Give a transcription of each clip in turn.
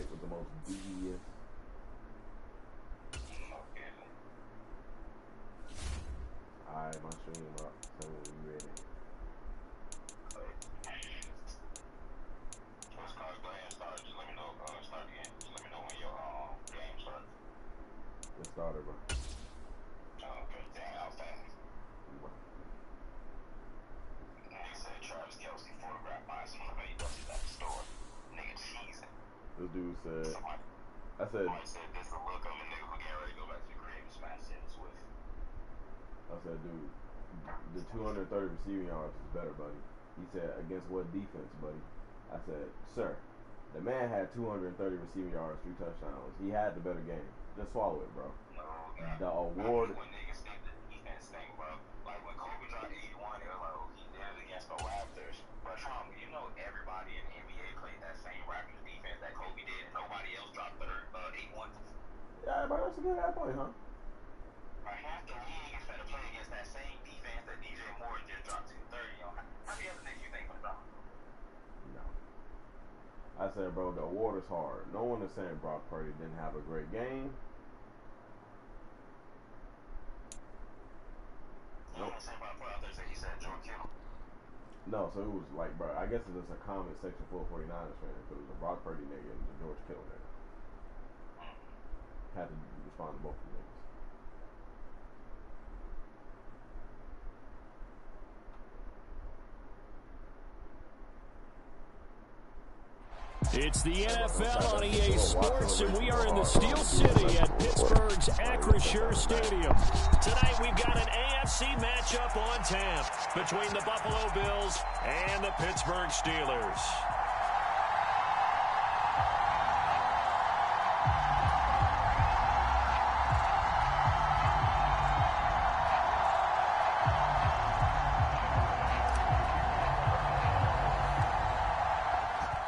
like with the most devious. Alright, my stream up. So when you ready. Let's go ahead and start. Just let me know. Start again. Just let me know when your game starts. It started, bro. Okay, dang, how fast. He said Travis Kelce photographed by somebody else at the store. Nigga cheesing. This dude said, Somebody said this is the look of a nigga who getting ready to go back to the crib and smash Sanders with. I said, dude, the 230 receiving yards is better, buddy. He said, against what defense, buddy? I said, sir, the man had 230 receiving yards, 3 touchdowns. He had the better game. Just swallow it, bro. No, the award. When niggas think the defense thing, bro. Like when Kobe dropped 81, it was like, oh, he did it against the Raptors. But Trump, you know everybody in the NBA played that same Raptors defense that Kobe did, and nobody else dropped 81. Yeah, bro, that's a good point, huh? Half the league is to play against that same defense that DJ Moore just dropped 230 on. How many other niggas you think gonna drop? No. I said, bro, the award is hard. No one is saying Brock Purdy didn't have a great game. Nope. He said George Kittle. No, so it was like, bro, I guess it's just a comment section full of 49ers fans, because it was a Brock Purdy nigga and the George Kittle nigga. Had to respond to both of them niggas. It's the NFL on EA Sports, and we are in the Steel City at Pittsburgh's Acrisure Stadium. Tonight, we've got an AFC matchup on tap between the Buffalo Bills and the Pittsburgh Steelers.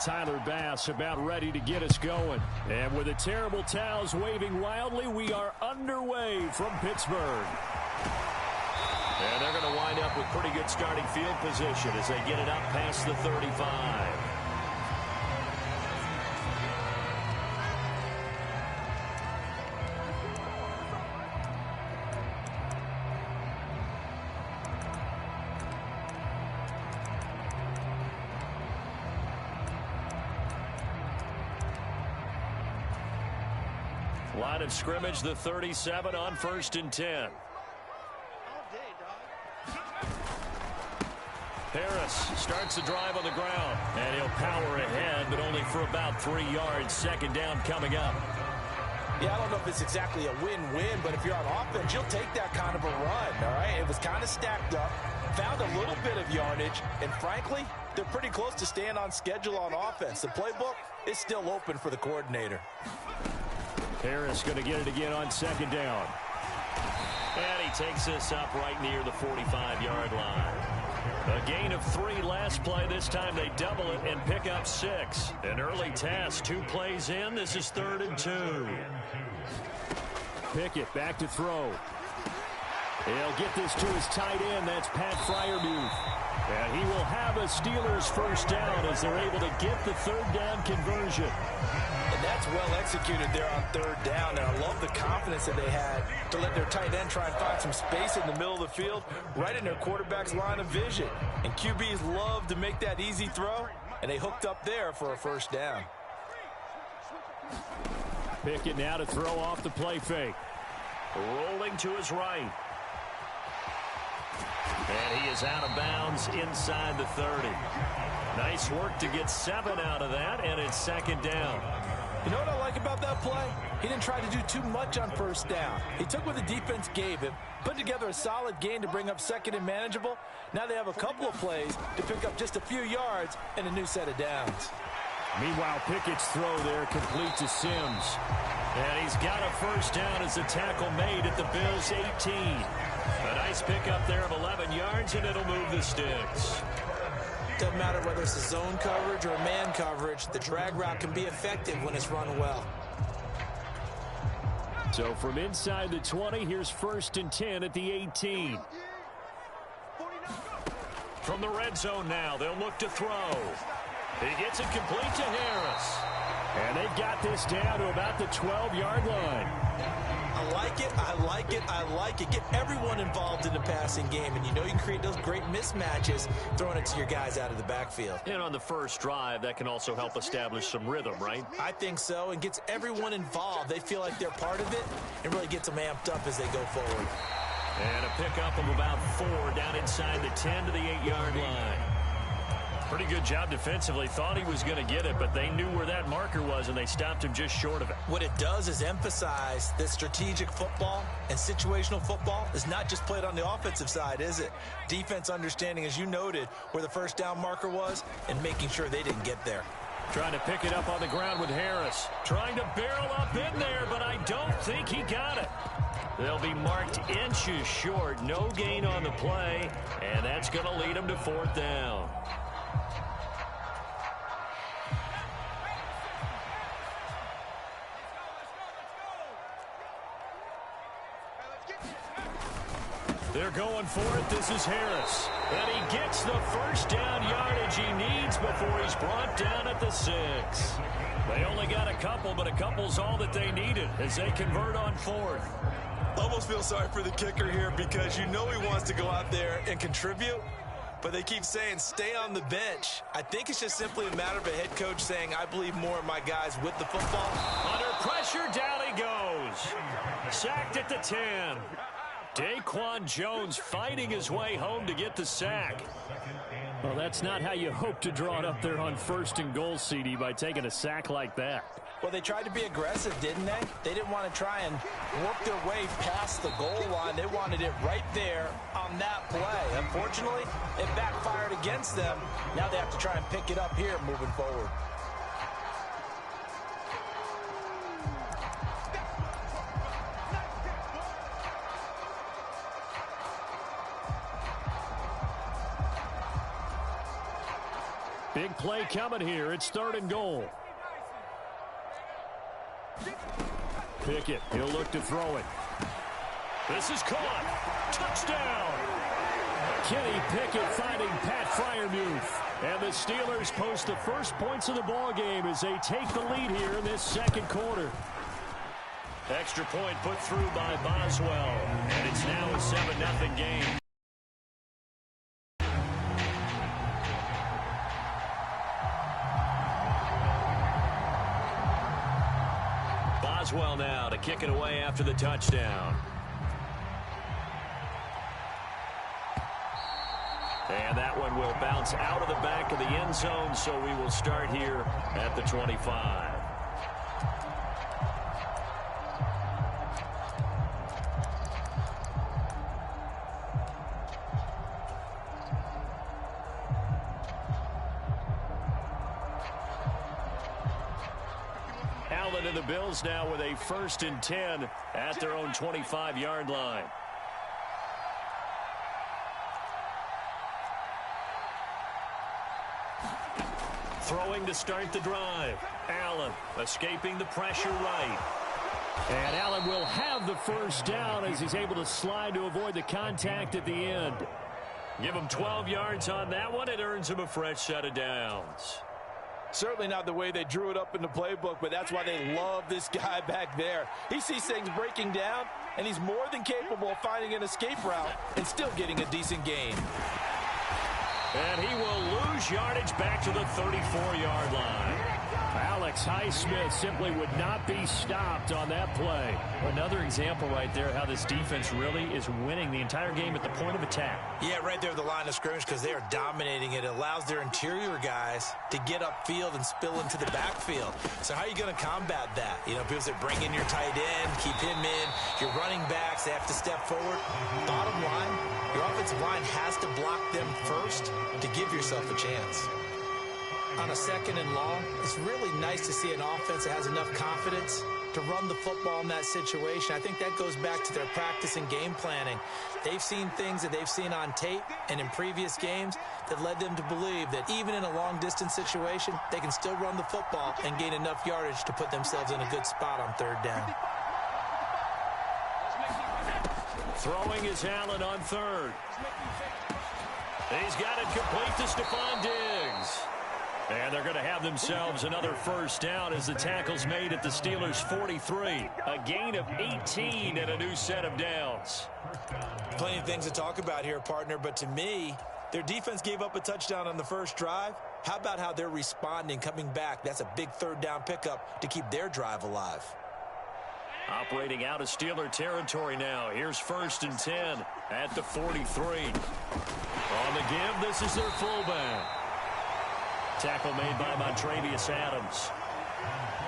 Tyler Bass about ready to get us going. And with the terrible towels waving wildly, we are underway from Pittsburgh. And they're going to wind up with pretty good starting field position as they get it up past the 35. Line of scrimmage, the 37 on 1st and 10. Harris starts the drive on the ground, and he'll power ahead, but only for about 3 yards. Second down coming up. Yeah, I don't know if it's exactly a win-win, but if you're on offense, you'll take that kind of a run, all right? It was kind of stacked up, found a little bit of yardage, and frankly, they're pretty close to staying on schedule on offense. The playbook is still open for the coordinator. Harris going to get it again on 2nd down. And he takes this up right near the 45-yard line. A gain of 3 last play. This time they double it and pick up 6. An early task, 2 plays in. This is 3rd and 2. Pickett back to throw. He'll get this to his tight end. That's Pat Freiermuth. And he will have a Steelers first down as they're able to get the 3rd down conversion. And that's well executed there on 3rd down. And I love the confidence that they had to let their tight end try and find some space in the middle of the field, right in their quarterback's line of vision. And QBs love to make that easy throw, and they hooked up there for a first down. Pickett now to throw off the play fake. Rolling to his right. And he is out of bounds inside the 30. Nice work to get 7 out of that, and it's 2nd down. You know what I like about that play? He didn't try to do too much on 1st down. He took what the defense gave him, put together a solid gain to bring up 2nd and manageable. Now they have a couple of plays to pick up just a few yards and a new set of downs. Meanwhile, Pickett's throw there complete to Sims. And he's got a first down as the tackle made at the Bills' 18. A nice pickup there of 11 yards, and it'll move the sticks. Doesn't matter whether it's a zone coverage or a man coverage, the drag route can be effective when it's run well. So from inside the 20, here's 1st and 10 at the 18. From the red zone now, they'll look to throw. He gets it complete to Harris. And And they've got this down to about the 12-yard line. I like it, I like it, I like it. Get everyone involved in the passing game, and you know you can create those great mismatches throwing it to your guys out of the backfield. And on the first drive, that can also help establish some rhythm, right? I think so, and gets everyone involved. They feel like they're part of it, and really gets them amped up as they go forward. And a pickup of about 4 down inside the 10 to the 8-yard line. Pretty good job defensively. Thought he was going to get it, but they knew where that marker was, and they stopped him just short of it. What it does is emphasize that strategic football and situational football is not just played on the offensive side, is it? Defense understanding, as you noted, where the first down marker was and making sure they didn't get there. Trying to pick it up on the ground with Harris. Trying to barrel up in there, but I don't think he got it. They'll be marked inches short. No gain on the play, and that's going to lead them to 4th down. They're going for it. This is Harris. And he gets the first down yardage he needs before he's brought down at the 6. They only got a couple, but a couple's all that they needed as they convert on 4th. Almost feel sorry for the kicker here because you know he wants to go out there and contribute, but they keep saying stay on the bench. I think it's just simply a matter of a head coach saying I believe more in my guys with the football. Under pressure, down he goes. Sacked at the 10. Daquan Jones fighting his way home to get the sack. Well, that's not how you hope to draw it up there on 1st and goal, CD, by taking a sack like that. Well, they tried to be aggressive, didn't they? They didn't want to try and work their way past the goal line. They wanted it right there on that play. Unfortunately, it backfired against them. Now they have to try and pick it up here moving forward. Big play coming here. It's 3rd and goal. Pickett, he'll look to throw it. This is caught. Touchdown. Kenny Pickett finding Pat Freiermuth. And the Steelers post the first points of the ball game as they take the lead here in this 2nd quarter. Extra point put through by Boswell. And it's now a 7-0 game. Boswell now to kick it away after the touchdown. And that one will bounce out of the back of the end zone, so we will start here at the 25. Allen and the Bills now with a 1st and 10 at their own 25-yard line. Throwing to start the drive. Allen escaping the pressure right. And Allen will have the first down as he's able to slide to avoid the contact at the end. Give him 12 yards on that one. It earns him a fresh set of downs. Certainly not the way they drew it up in the playbook, but that's why they love this guy back there. He sees things breaking down, and he's more than capable of finding an escape route and still getting a decent gain. And he will lose yardage back to the 34-yard line. Alex Highsmith simply would not be stopped on that play. Another example right there how this defense really is winning the entire game at the point of attack. Yeah, right there at the line of scrimmage because they are dominating it. It allows their interior guys to get upfield and spill into the backfield. So how are you going to combat that? You know, people say bring in your tight end, keep him in. Your running backs, they have to step forward. Bottom line, your offensive line has to block them first to give yourself a chance. On a 2nd and long, it's really nice to see an offense that has enough confidence to run the football in that situation. I think that goes back to their practice and game planning. They've seen things that they've seen on tape and in previous games that led them to believe that even in a long-distance situation, they can still run the football and gain enough yardage to put themselves in a good spot on 3rd down. Throwing is Allen on 3rd. He's got it complete to Stephon Diggs. And they're going to have themselves another first down as the tackle's made at the Steelers' 43. A gain of 18 and a new set of downs. Plenty of things to talk about here, partner, but to me, their defense gave up a touchdown on the first drive. How about how they're responding, coming back? That's a big third down pickup to keep their drive alive. Operating out of Steeler territory now. Here's 1st and 10 at the 43. On the give, this is their fullback. Tackle made by Montravius Adams.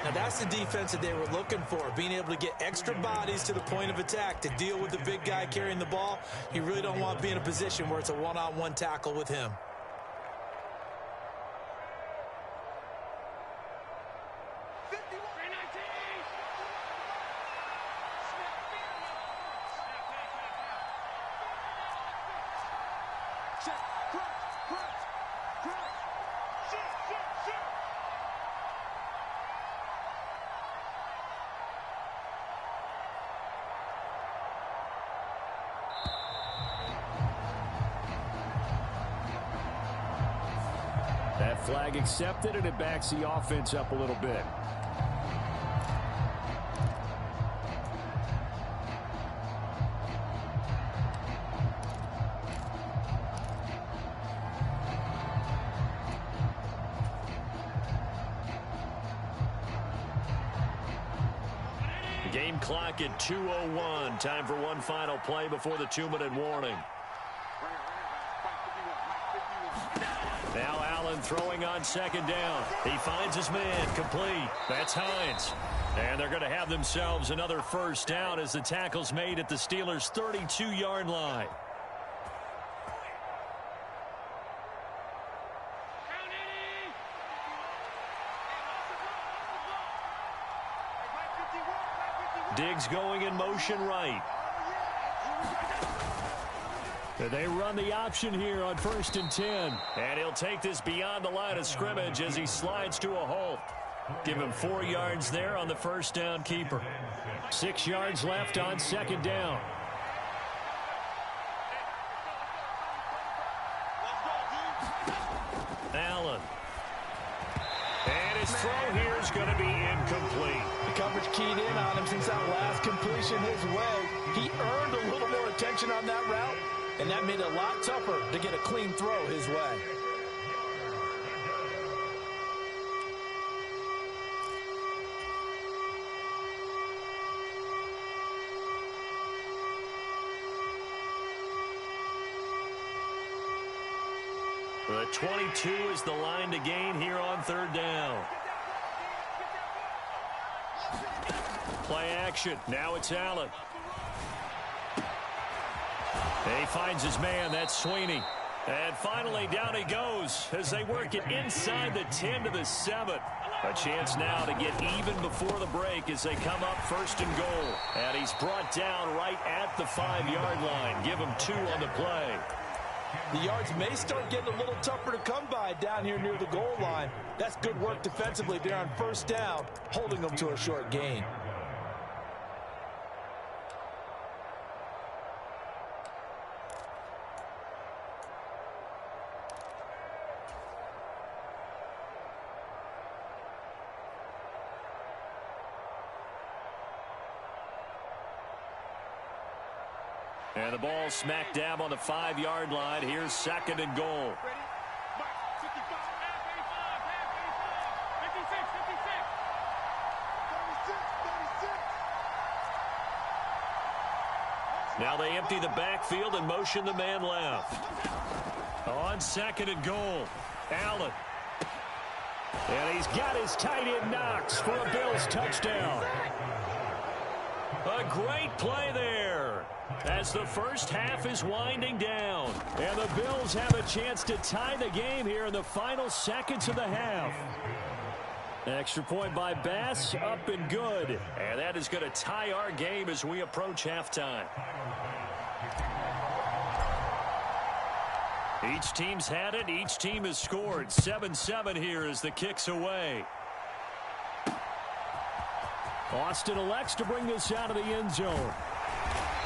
Now that's the defense that they were looking for, being able to get extra bodies to the point of attack to deal with the big guy carrying the ball. You really don't want to be in a position where it's a one-on-one tackle with him. That flag accepted, and it backs the offense up a little bit. Game clock at 2:01. Time for one final play before the 2-minute warning. Now Allen throwing on 2nd down. He finds his man, complete. That's Hines. And they're going to have themselves another first down as the tackle's made at the Steelers' 32-yard line. Diggs going in motion right. They run the option here on 1st and 10. And he'll take this beyond the line of scrimmage as he slides to a halt. Give him 4 yards there on the first down keeper. 6 yards left on 2nd down. Allen. And his throw here is going to be incomplete. The coverage keyed in on him since that last completion his way. He earned a little more attention on that route, and that made it a lot tougher to get a clean throw his way. The 22 is the line to gain here on 3rd down. Play action. Now it's Allen. And he finds his man. That's Sweeney. And finally down he goes as they work it inside the 10 to the 7. A chance now to get even before the break as they come up 1st and goal. And he's brought down right at the 5-yard line. Give him 2 on the play. The yards may start getting a little tougher to come by down here near the goal line. That's good work defensively there on 1st down, holding them to a short gain. And the ball smack dab on the 5-yard line. Here's 2nd and goal. Now they empty the backfield and motion the man left. On 2nd and goal, Allen. And he's got his tight end Knox for a Bills touchdown. A great play there as the first half is winding down. And the Bills have a chance to tie the game here in the final seconds of the half. Extra point by Bass, up and good. And that is going to tie our game as we approach halftime. Each team's had it. Each team has scored. 7-7 here as the kick's away. Austin elects to bring this out of the end zone.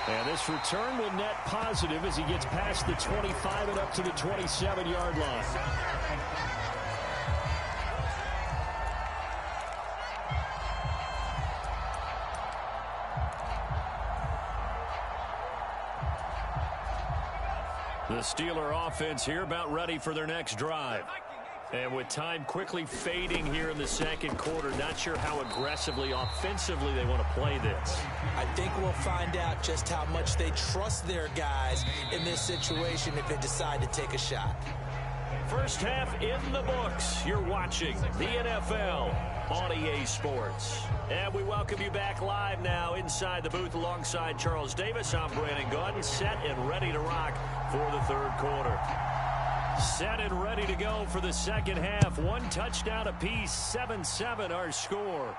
And this return will net positive as he gets past the 25 and up to the 27-yard line. The Steeler offense here about ready for their next drive. And with time quickly fading here in the second quarter, not sure how aggressively, offensively they want to play this. I think we'll find out just how much they trust their guys in this situation if they decide to take a shot. First half in the books. You're watching the NFL on EA Sports. And we welcome you back live now inside the booth alongside Charles Davis. I'm Brandon Gaudin, set and ready to rock for the third quarter. Set and ready to go for the second half. One touchdown apiece, 7-7 our score.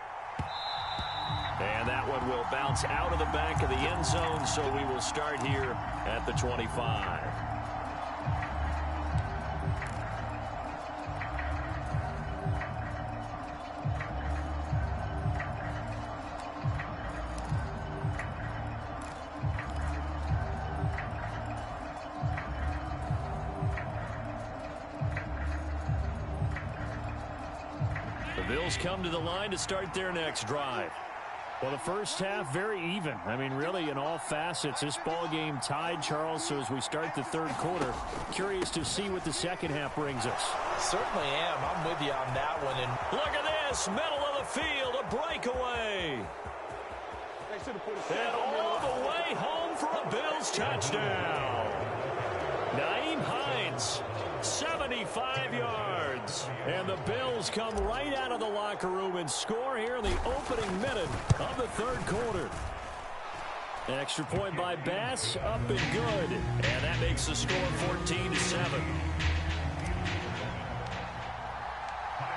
And that one will bounce out of the back of the end zone, so we will start here at the 25. Bills come to the line to start their next drive. Well, the first half, very even. I mean, really, in all facets, this ball game tied, Charles. So as we start the third quarter, curious to see what the second half brings us. Certainly am. I'm with you on that one. And look at this, middle of the field, a breakaway. And all the way home for a Bills touchdown. Nyheim Hines, 75 yards. And the Bills come right out of the locker room and score here in the opening minute of the third quarter. Extra point by Bass, up and good. And that makes the score 14-7.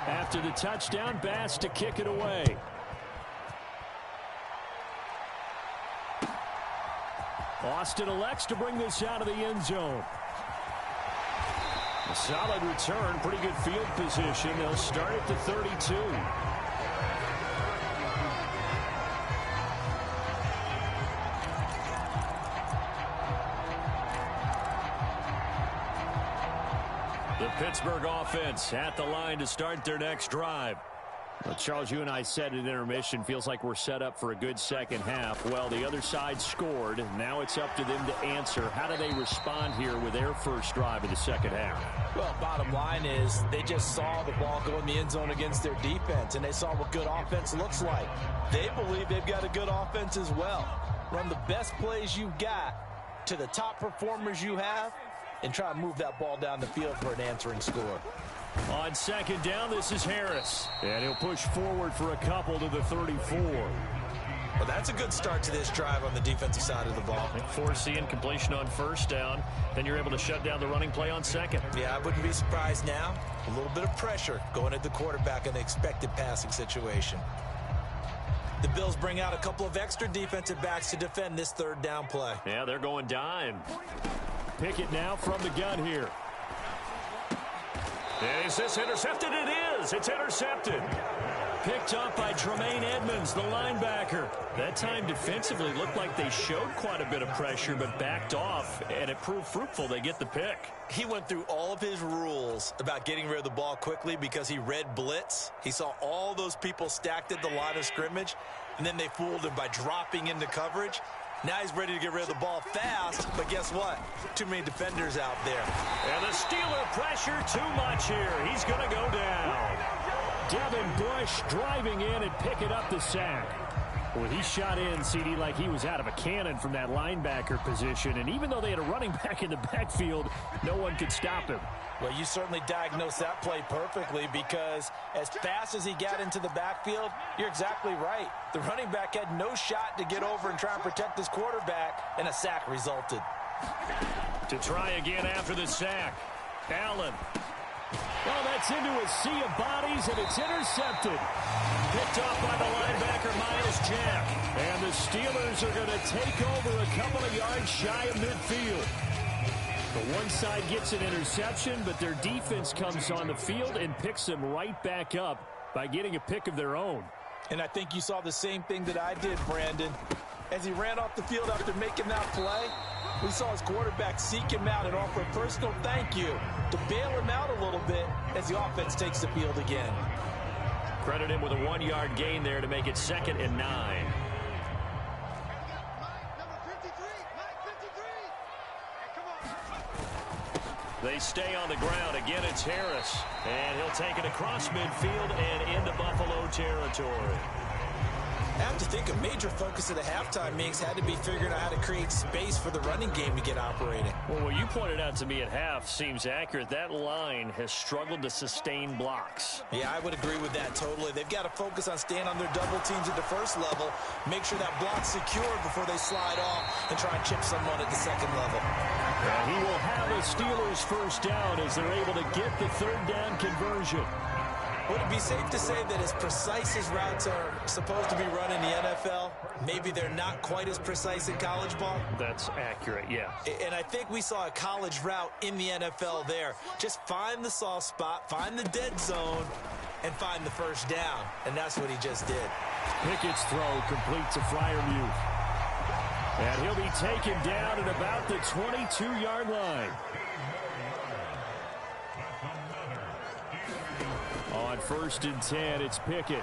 After the touchdown, Bass to kick it away. Austin elects to bring this out of the end zone. A solid return, pretty good field position. They'll start at the 32. The Pittsburgh offense at the line to start their next drive. Well, Charles, you and I said at intermission, feels like we're set up for a good second half. Well, the other side scored. Now it's up to them to answer. How do they respond here with their first drive of the second half? Well, bottom line is they just saw the ball go in the end zone against their defense, and they saw what good offense looks like. They believe they've got a good offense as well. Run the best plays you've got to the top performers you have and try to move that ball down the field for an answering score. On second down, this is Harris. And he'll push forward for a couple to the 34. Well, that's a good start to this drive on the defensive side of the ball. Force the incompletion on first down. Then you're able to shut down the running play on second. Yeah, I wouldn't be surprised now. A little bit of pressure going at the quarterback in the expected passing situation. The Bills bring out a couple of extra defensive backs to defend this third down play. Yeah, they're going dime. Pickett now from the gun here. Is this intercepted? It is. It's intercepted. Picked up by Tremaine Edmonds, the linebacker. That time defensively looked like they showed quite a bit of pressure, but backed off, and it proved fruitful. They get the pick. He went through all of his rules about getting rid of the ball quickly because he read blitz. He saw all those people stacked at the line of scrimmage, and then they fooled him by dropping into coverage. Now he's ready to get rid of the ball fast, but guess what? Too many defenders out there. And the Steeler pressure too much here. He's going to go down. Devin Bush driving in and picking up the sack. Well, he shot in, CD, like he was out of a cannon from that linebacker position. And even though they had a running back in the backfield, no one could stop him. Well, you certainly diagnosed that play perfectly because as fast as he got into the backfield, you're exactly right. The running back had no shot to get over and try and protect his quarterback, and a sack resulted. To try again after the sack, Allen. Well, that's into a sea of bodies, and it's intercepted. Picked off by the linebacker, Miles Jack. And the Steelers are going to take over a couple of yards shy of midfield. The one side gets an interception, but their defense comes on the field and picks them right back up by getting a pick of their own. And I think you saw the same thing that I did, Brandon. As he ran off the field after making that play, we saw his quarterback seek him out and offer a personal thank you to bail him out a little bit as the offense takes the field again. Credit him with a 1-yard gain there to make it 2nd and 9. They stay on the ground. Again, it's Harris. And he'll take it across midfield and into Buffalo territory. I have to think a major focus of the halftime mix had to be figuring out how to create space for the running game to get operating. Well, what you pointed out to me at half seems accurate. That line has struggled to sustain blocks. Yeah, I would agree with that totally. They've got to focus on staying on their double teams at the first level, make sure that block's secure before they slide off and try and chip someone at the second level. And he will have a Steelers first down as they're able to get the third down conversion. Would it be safe to say that as precise as routes are supposed to be run in the NFL, maybe they're not quite as precise in college ball? That's accurate, yeah. And I think we saw a college route in the NFL there. Just find the soft spot, find the dead zone, and find the first down. And that's what he just did. Pickett's throw complete to Freiermuth. And he'll be taken down at about the 22-yard line. On 1st and 10, it's Pickett.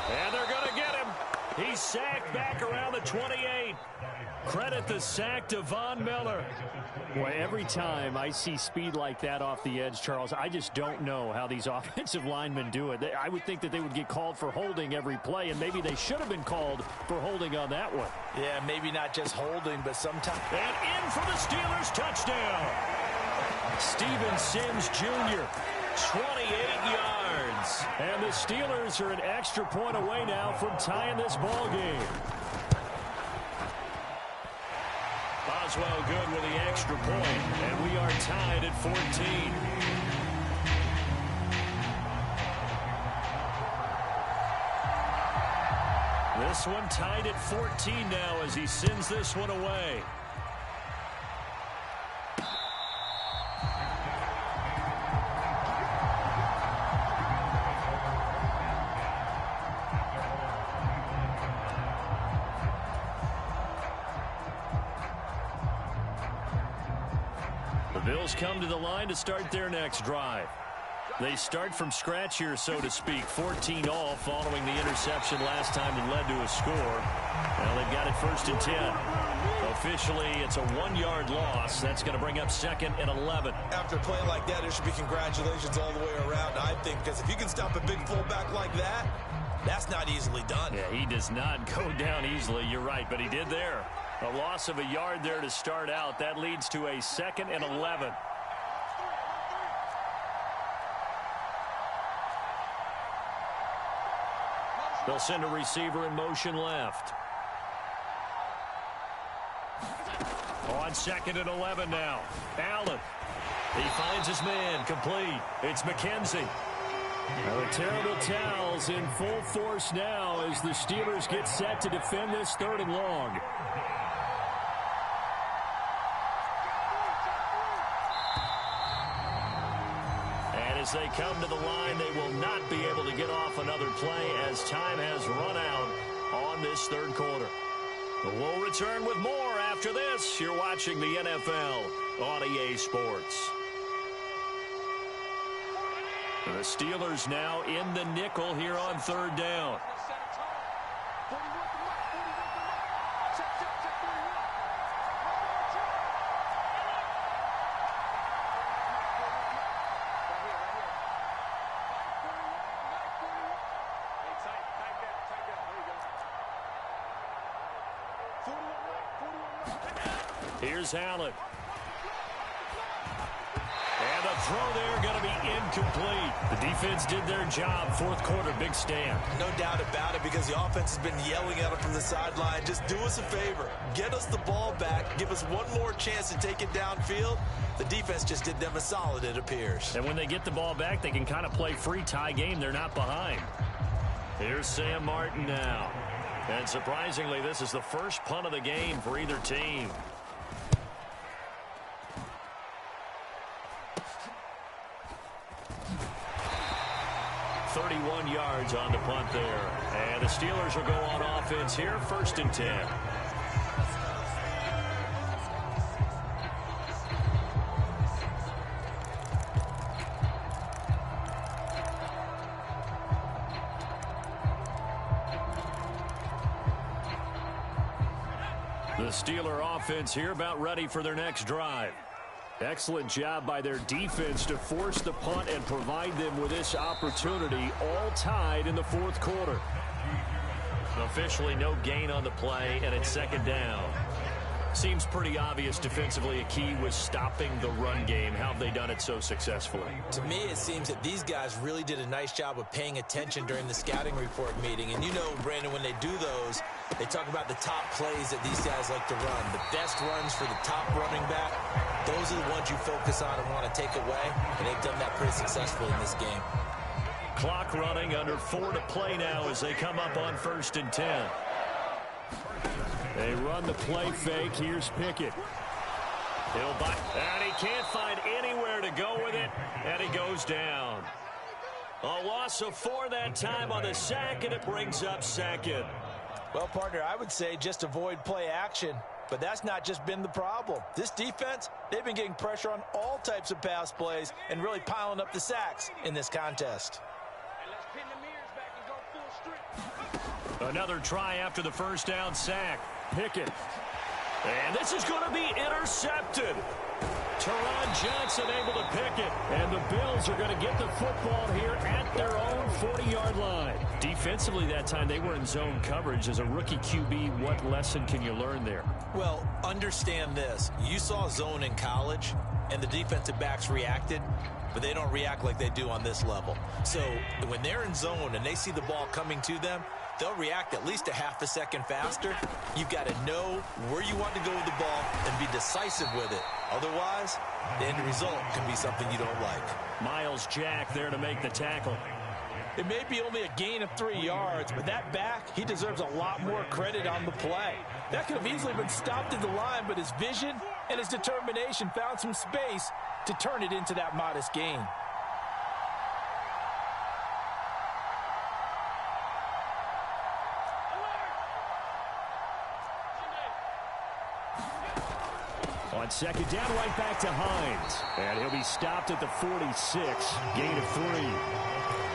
And they're going to get him. He's sacked back around the 28. Credit the sack to Von Miller. Boy, every time I see speed like that off the edge, Charles, I just don't know how these offensive linemen do it. I would think that they would get called for holding every play, and maybe they should have been called for holding on that one. Yeah, maybe not just holding, but sometimes. And in for the Steelers, touchdown. Steven Sims Jr., 28 yards. And the Steelers are an extra point away now from tying this ball game. Boswell good with the extra point, and we are tied at 14. This one tied at 14 now as he sends this one away. Bills come to the line to start their next drive. They start from scratch here, so to speak. 14 all following the interception last time that led to a score. Now they've got it 1st and 10. Officially, it's a 1-yard loss. That's going to bring up 2nd and 11. After a play like that, there should be congratulations all the way around, I think, because if you can stop a big fullback like that, that's not easily done. Yeah, he does not go down easily. You're right, but he did there. A loss of a yard there to start out. That leads to a 2nd and 11. They'll send a receiver in motion left. On 2nd and 11 now. Allen. He finds his man. Complete. It's McKenzie. Now the terrible towels in full force now as the Steelers get set to defend this 3rd and long. As they come to the line, they will not be able to get off another play as time has run out on this 3rd quarter. We'll return with more after this. You're watching the NFL on EA Sports. The Steelers now in the nickel here on 3rd down. Here's Allen. And a throw there going to be incomplete. The defense did their job. 4th quarter, big stand. No doubt about it, because the offense has been yelling at them from the sideline. Just do us a favor. Get us the ball back. Give us one more chance to take it downfield. The defense just did them a solid, it appears. And when they get the ball back, they can kind of play free tie game. They're not behind. Here's Sam Martin now. And surprisingly, this is the first punt of the game for either team. 31 yards on the punt there. And the Steelers will go on offense here, 1st and 10. The Steeler offense here about ready for their next drive. Excellent job by their defense to force the punt and provide them with this opportunity, all tied in the fourth quarter. Officially no gain on the play, and it's second down. Seems pretty obvious defensively a key was stopping the run game. How have they done it so successfully? To me, it seems that these guys really did a nice job of paying attention during the scouting report meeting. And you know, Brandon, when they do those, they talk about the top plays that these guys like to run. The best runs for the top running back, those are the ones you focus on and want to take away. And they've done that pretty successfully in this game. Clock running, under 4 to play now as they come up on 1st and 10. They run the play fake. Here's Pickett. He'll bite, and he can't find anywhere to go with it, and he goes down. A loss of 4 that time on the sack, and it brings up second. Well, partner, I would say just avoid play action, but that's not just been the problem. This defense, they've been getting pressure on all types of pass plays and really piling up the sacks in this contest. Another try after the first down sack. Pickett. And this is going to be intercepted. Teron Johnson able to pick it. And the Bills are going to get the football here at their own 40-yard line. Defensively that time, they were in zone coverage. As a rookie QB, what lesson can you learn there? Well, understand this. You saw zone in college, and the defensive backs reacted, but they don't react like they do on this level. So when they're in zone and they see the ball coming to them, they'll react at least a half a second faster. You've got to know where you want to go with the ball and be decisive with it. Otherwise, the end result can be something you don't like. Miles Jack there to make the tackle. It may be only a gain of 3 yards, but that back, he deserves a lot more credit on the play. That could have easily been stopped at the line, but his vision and his determination found some space to turn it into that modest gain. On second down, right back to Hines. And he'll be stopped at the 46. Gain of 3.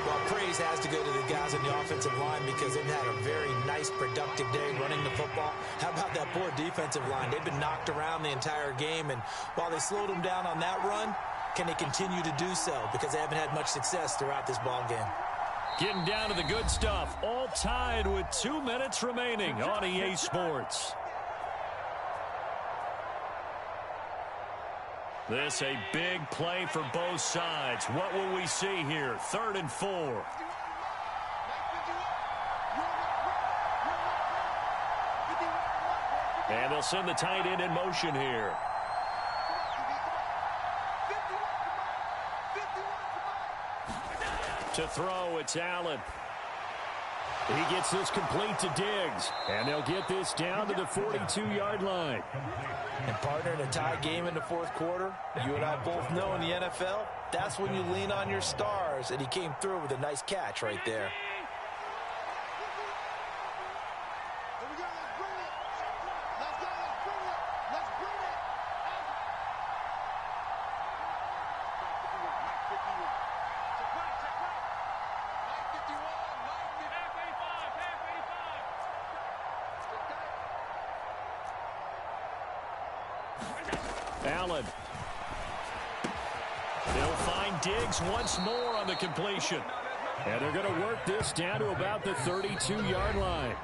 Well, praise has to go to the guys on the offensive line because they've had a very nice, productive day running the football. How about that poor defensive line? They've been knocked around the entire game, and while they slowed them down on that run, can they continue to do so? Because they haven't had much success throughout this ball game. Getting down to the good stuff. All tied with 2 minutes remaining on EA Sports. This a big play for both sides. What will we see here? 3rd and 4. And they'll send the tight end in motion here. To throw, it's Allen. He gets this complete to Diggs. And they'll get this down to the 42-yard line. And partner, in a tie game in the fourth quarter, you and I both know in the NFL, that's when you lean on your stars. And he came through with a nice catch right there. Allen. They'll find Diggs once more on the completion. And they're going to work this down to about the 32-yard line.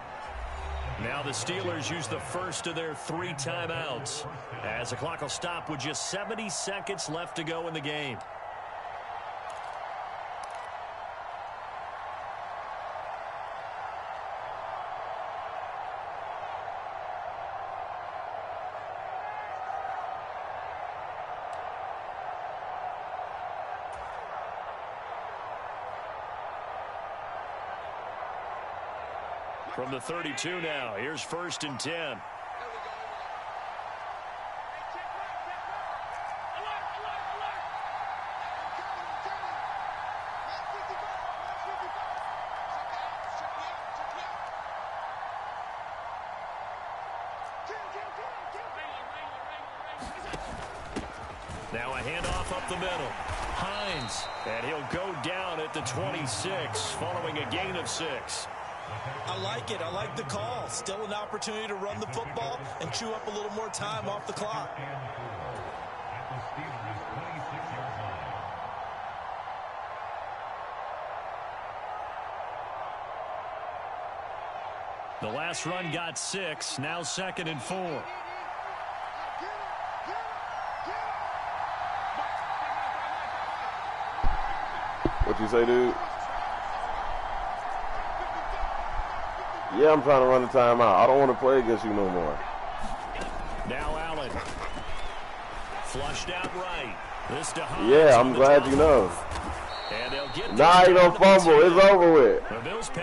Now the Steelers use the first of their 3 timeouts as the clock will stop with just 70 seconds left to go in the game. From the 32 now, here's 1st and 10. Now a handoff up the middle. Hines, and he'll go down at the 26, following a gain of 6. I like it. I like the call. Still an opportunity to run the football and chew up a little more time off the clock. The last run got 6. Now 2nd and 4. What you say, dude? Yeah, I'm trying to run the timeout. I don't want to play against you no more. Now Allen. Flushed out right. This to Hines. Yeah, I'm glad you know. Nah, you don't fumble. It's over with.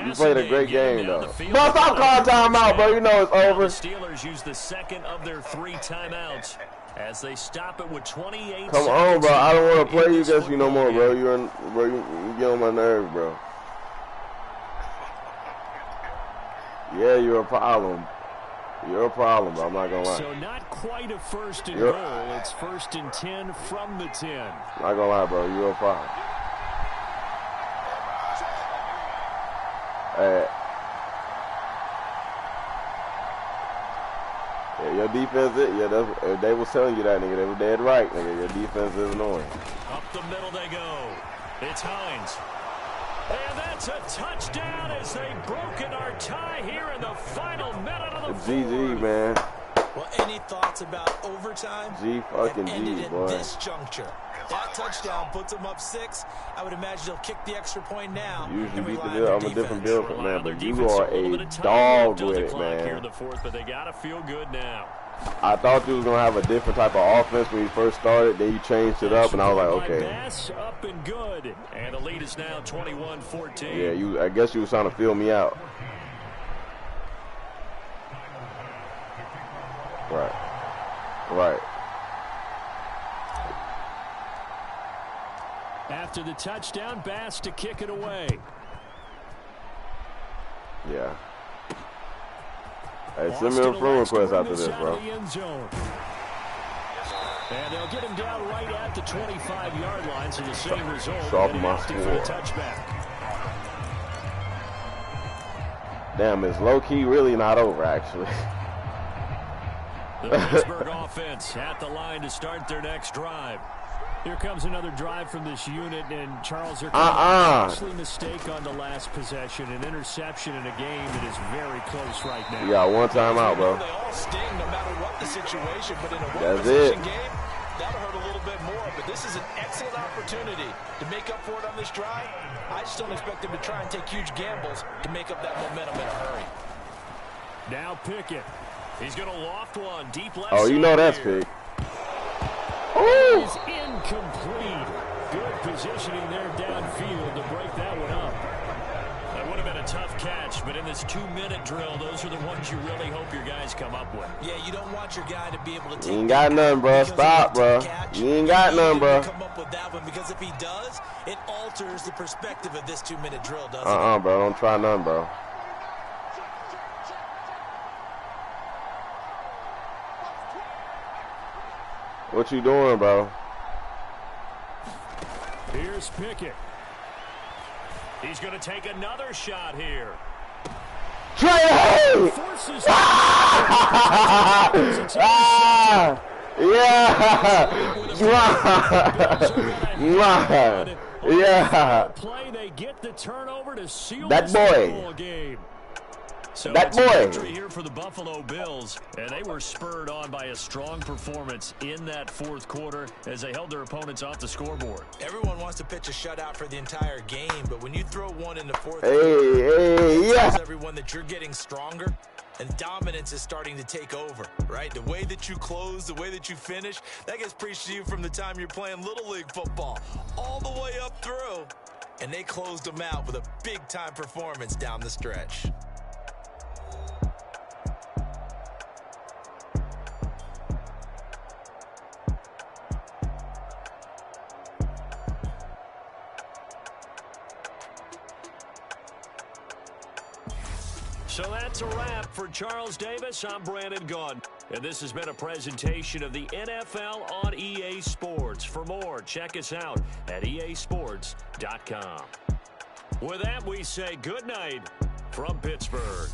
You played a great game, though. Bro, stop calling timeout, bro. You know it's over. The Steelers use the 2nd of their 3 timeouts as they stop it with 28 Come on, bro. I don't want to play you against you no more, bro. You get on my nerves, bro. Yeah, you're a problem. You're a problem, bro. I'm not going to lie. So not quite a 1st and goal. It's 1st and 10 from the 10. Not going to lie, bro. You're a problem. Hey. Yeah, your defense is, if they was telling you that, nigga, they were dead right, nigga. Your defense is annoying. Up the middle they go. It's Hines. And that's a touchdown as they've broken our tie here in the final minute of the fourth. GG, man. Well, any thoughts about overtime? G fucking ended G, at boy. this juncture. That touchdown puts them up 6. I would imagine they'll kick the extra point now. Usually beat the deal. I'm a different build from man, but you are a dog with it, man. Here in the fourth, but they gotta feel good now. I thought you was gonna have a different type of offense when you first started. Then you changed it up, and I was like, okay. Bass up and good, and the lead is now 21-14. Yeah, I guess you was trying to feel me out. Right. After the touchdown, Bass to kick it away. Yeah. Hey, send me a friend request after this, bro. And they'll get him down right at the 25-yard line, so the same result. Sharpen my score. Damn, it's low-key really not over, actually. The Pittsburgh offense at the line to start their next drive. Here comes another drive from this unit, and Charles, they're costly mistake on the last possession, an interception in a game that is very close right now. You got one time out, bro. They all sting no matter what the situation, but in a one-possession game, that'll hurt a little bit more. But this is an excellent opportunity to make up for it on this drive. I just don't expect them to try and take huge gambles to make up that momentum in a hurry. Now Pickett. He's going to loft one deep left. Oh, you know that's big. It is incomplete. Good positioning there downfield to break that one up. That would have been a tough catch, but in this 2-minute drill, those are the ones you really hope your guys come up with. Yeah, you don't want your guy to be able to take. You ain't got none, bro. Stop, bro. You ain't got none, bro. Come up with that one, because if he does, it alters the perspective of this 2-minute drill, doesn't it? Bro. Don't try none, bro. What you doing, bro? Here's Pickett. He's going to take another shot here. Trey! Yeah. Play, they get the turnover to seal that boy. Game. So that boy. Victory here for the Buffalo Bills, and they were spurred on by a strong performance in that fourth quarter as they held their opponents off the scoreboard. Everyone wants to pitch a shutout for the entire game, but when you throw one in the fourth quarter, tells everyone that you're getting stronger and dominance is starting to take over, right? The way that you close, the way that you finish, that gets preached to you from the time you're playing Little League football all the way up through, and they closed them out with a big-time performance down the stretch. So that's a wrap for Charles Davis. I'm Brandon Gunn. And this has been a presentation of the NFL on EA Sports. For more, check us out at easports.com. With that, we say good night from Pittsburgh.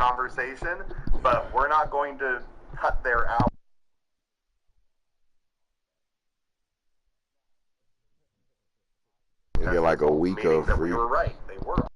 conversation, but we're not going to cut their out. You get like a week of free. We were right. They were.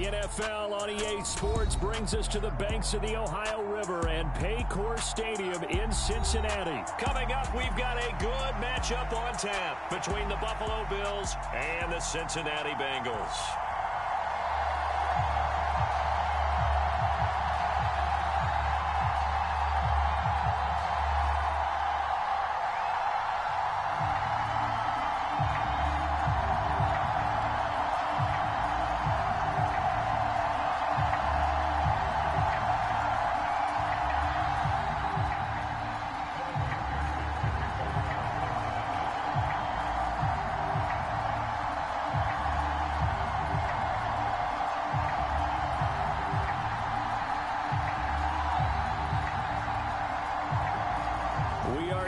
NFL on EA Sports brings us to the banks of the Ohio River and Paycor Stadium in Cincinnati. Coming up, we've got a good matchup on tap between the Buffalo Bills and the Cincinnati Bengals.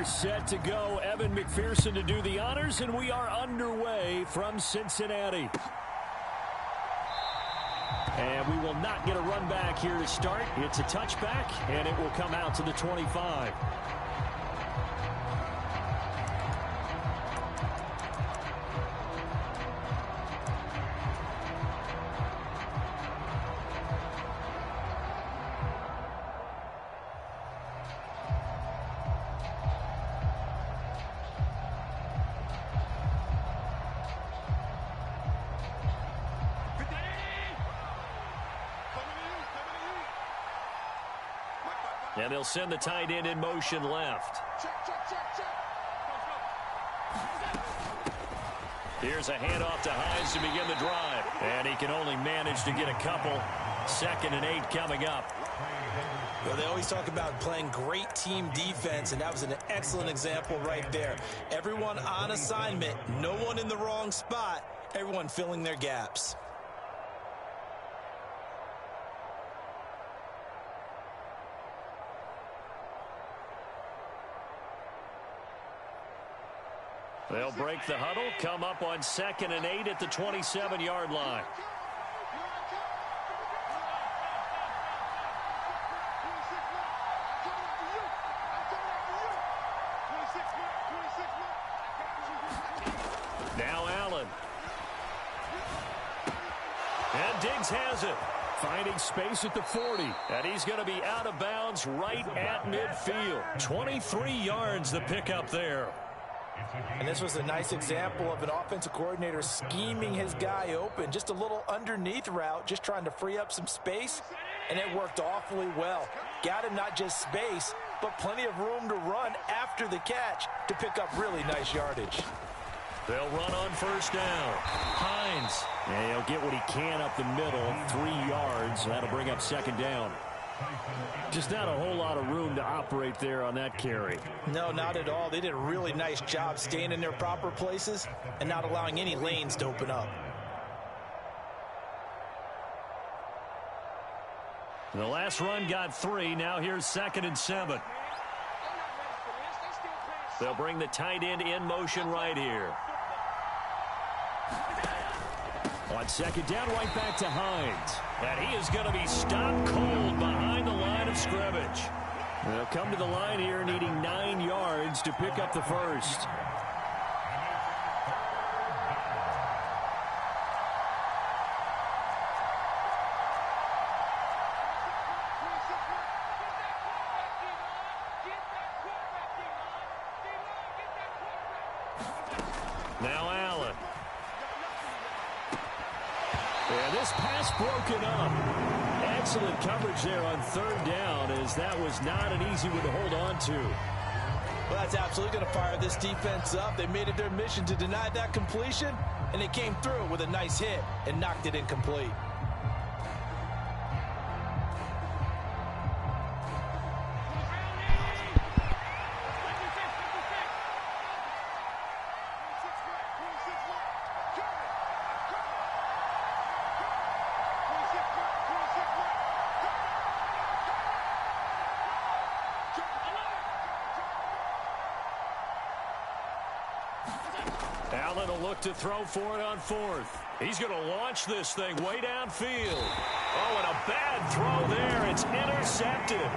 Set to go. Evan McPherson to do the honors, and we are underway from Cincinnati. And we will not get a run back here to start. It's a touchback, and it will come out to the 25. And they'll send the tight end in motion left. Here's a handoff to Hines to begin the drive. And he can only manage to get a couple. 2nd and 8 coming up. Well, they always talk about playing great team defense, and that was an excellent example right there. Everyone on assignment, no one in the wrong spot, everyone filling their gaps. They'll break the huddle, come up on 2nd and 8 at the 27-yard line. Now Allen. And Diggs has it. Finding space at the 40. And he's going to be out of bounds right at midfield. 23 yards the pickup there. And this was a nice example of an offensive coordinator scheming his guy open. Just a little underneath route, just trying to free up some space, and it worked awfully well. Got him not just space, but plenty of room to run after the catch to pick up really nice yardage. They'll run on 1st down. Hines. And he'll get what he can up the middle, 3 yards. That'll bring up 2nd down. Just not a whole lot of room to operate there on that carry. No, not at all. They did a really nice job staying in their proper places and not allowing any lanes to open up. The last run got 3. Now here's 2nd and 7. They'll bring the tight end in motion right here. On 2nd down, right back to Hines. And he is going to be stopped cold behind the line of scrimmage. They'll come to the line here needing 9 yards to pick up the 1st. Now Allen. And this pass broken up. Excellent coverage there on 3rd down, as that was not an easy one to hold on to. Well, that's absolutely going to fire this defense up. They made it their mission to deny that completion, and they came through with a nice hit and knocked it incomplete. Allen will look to throw for it on 4th. He's going to launch this thing way downfield. Oh, and a bad throw there. It's intercepted.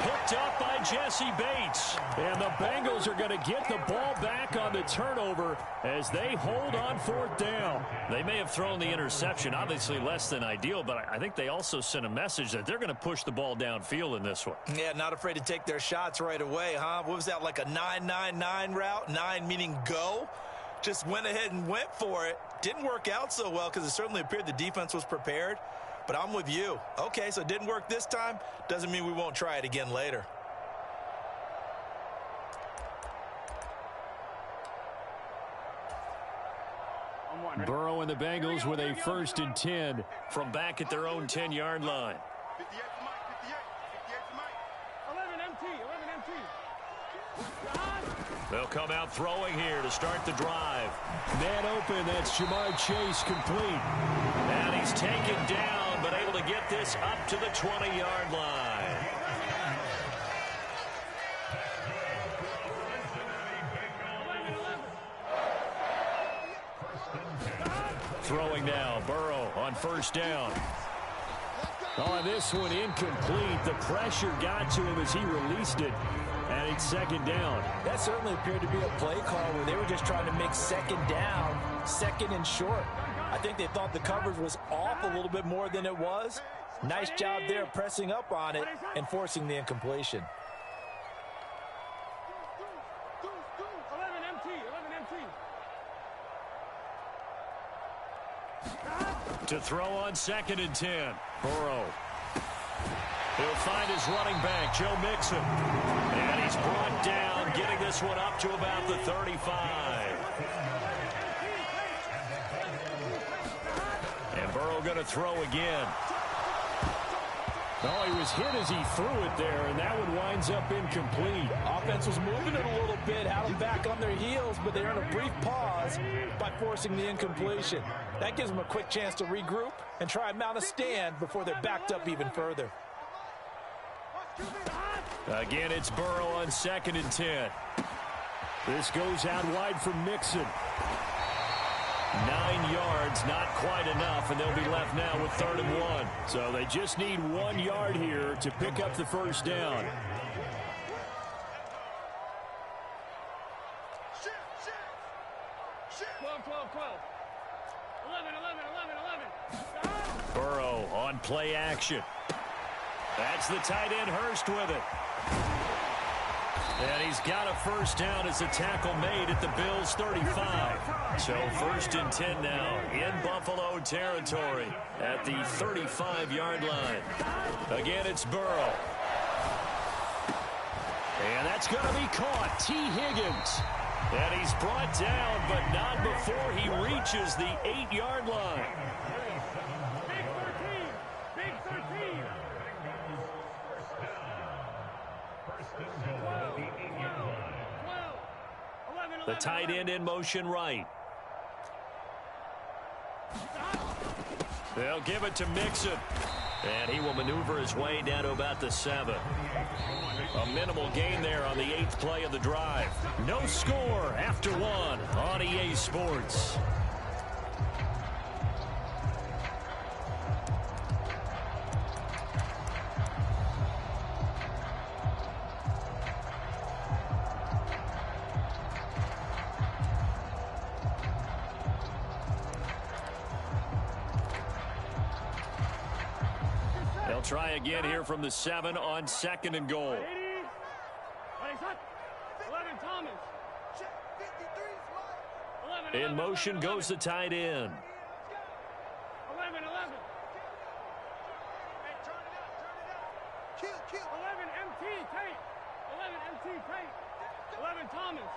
picked up by Jesse Bates. And the Bengals are going to get the ball back on the turnover as they hold on 4th down. They may have thrown the interception, obviously less than ideal, but I think they also sent a message that they're going to push the ball downfield in this one. Yeah, not afraid to take their shots right away, huh? What was that, like a 9-9-9 route? 9 meaning go? Just went ahead and went for it. Didn't work out so well because it certainly appeared the defense was prepared. But I'm with you. Okay, so it didn't work this time. Doesn't mean we won't try it again later. Burrow and the Bengals with a 1st and 10 from back at their own 10-yard line. 58 for Mike, 58 for Mike. 11 MT. They'll come out throwing here to start the drive. Man open, that's Jamar Chase complete. And he's taken down, but able to get this up to the 20-yard line. Throwing now, Burrow on 1st down. On this one, incomplete. The pressure got to him as he released it, and it's 2nd down. That certainly appeared to be a play call where they were just trying to make 2nd down, 2nd and short. I think they thought the coverage was off a little bit more than it was. Nice job there pressing up on it and forcing the incompletion. 11 MT. To throw on 2nd and 10. Burrow. He'll find his running back, Joe Mixon. And he's brought down, getting this one up to about the 35. And Burrow going to throw again. Oh, he was hit as he threw it there, and that one winds up incomplete. Offense was moving it a little bit, had them back on their heels, but they're in a brief pause by forcing the incompletion. That gives them a quick chance to regroup and try and mount a stand before they're backed up even further. Again, it's Burrow on 2nd and 10. This goes out wide for Mixon. 9 yards, not quite enough, and they'll be left now with 3rd and 1. So they just need 1 yard here to pick up the 1st down. Burrow on play action. That's the tight end Hurst with it. And he's got a 1st down as a tackle made at the Bills' 35. So 1st and 10 now in Buffalo territory at the 35-yard line. Again, it's Burrow. And that's going to be caught. T. Higgins. And he's brought down, but not before he reaches the 8-yard line. Big 13. The tight end in motion right. They'll give it to Mixon. And he will maneuver his way down to about the 7. A minimal gain there on the 8th play of the drive. No score after 1 on EA Sports. Try again here from the 7 on 2nd and goal. 11 Thomas. In motion goes the tight end. 11. Hey, turn it up. Kill. 11 MT Tate. 11 MT Tate. 11 Thomas.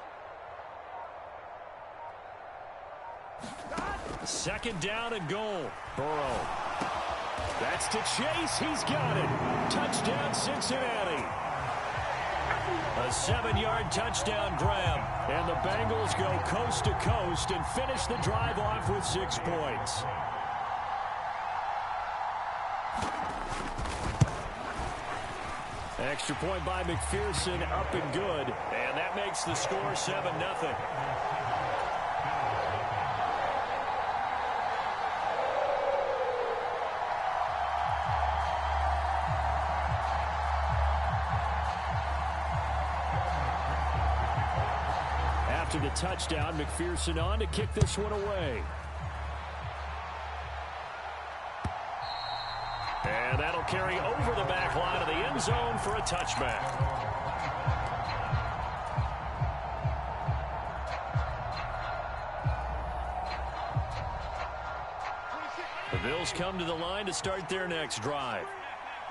2nd down and goal. Burrow. That's to Chase. He's got it. Touchdown, Cincinnati. A 7-yard touchdown grab. And the Bengals go coast to coast and finish the drive off with 6 points. Extra point by McPherson, up and good. And that makes the score 7-0. after the touchdown. McPherson on to kick this one away. And that'll carry over the back line of the end zone for a touchback. The Bills come to the line to start their next drive.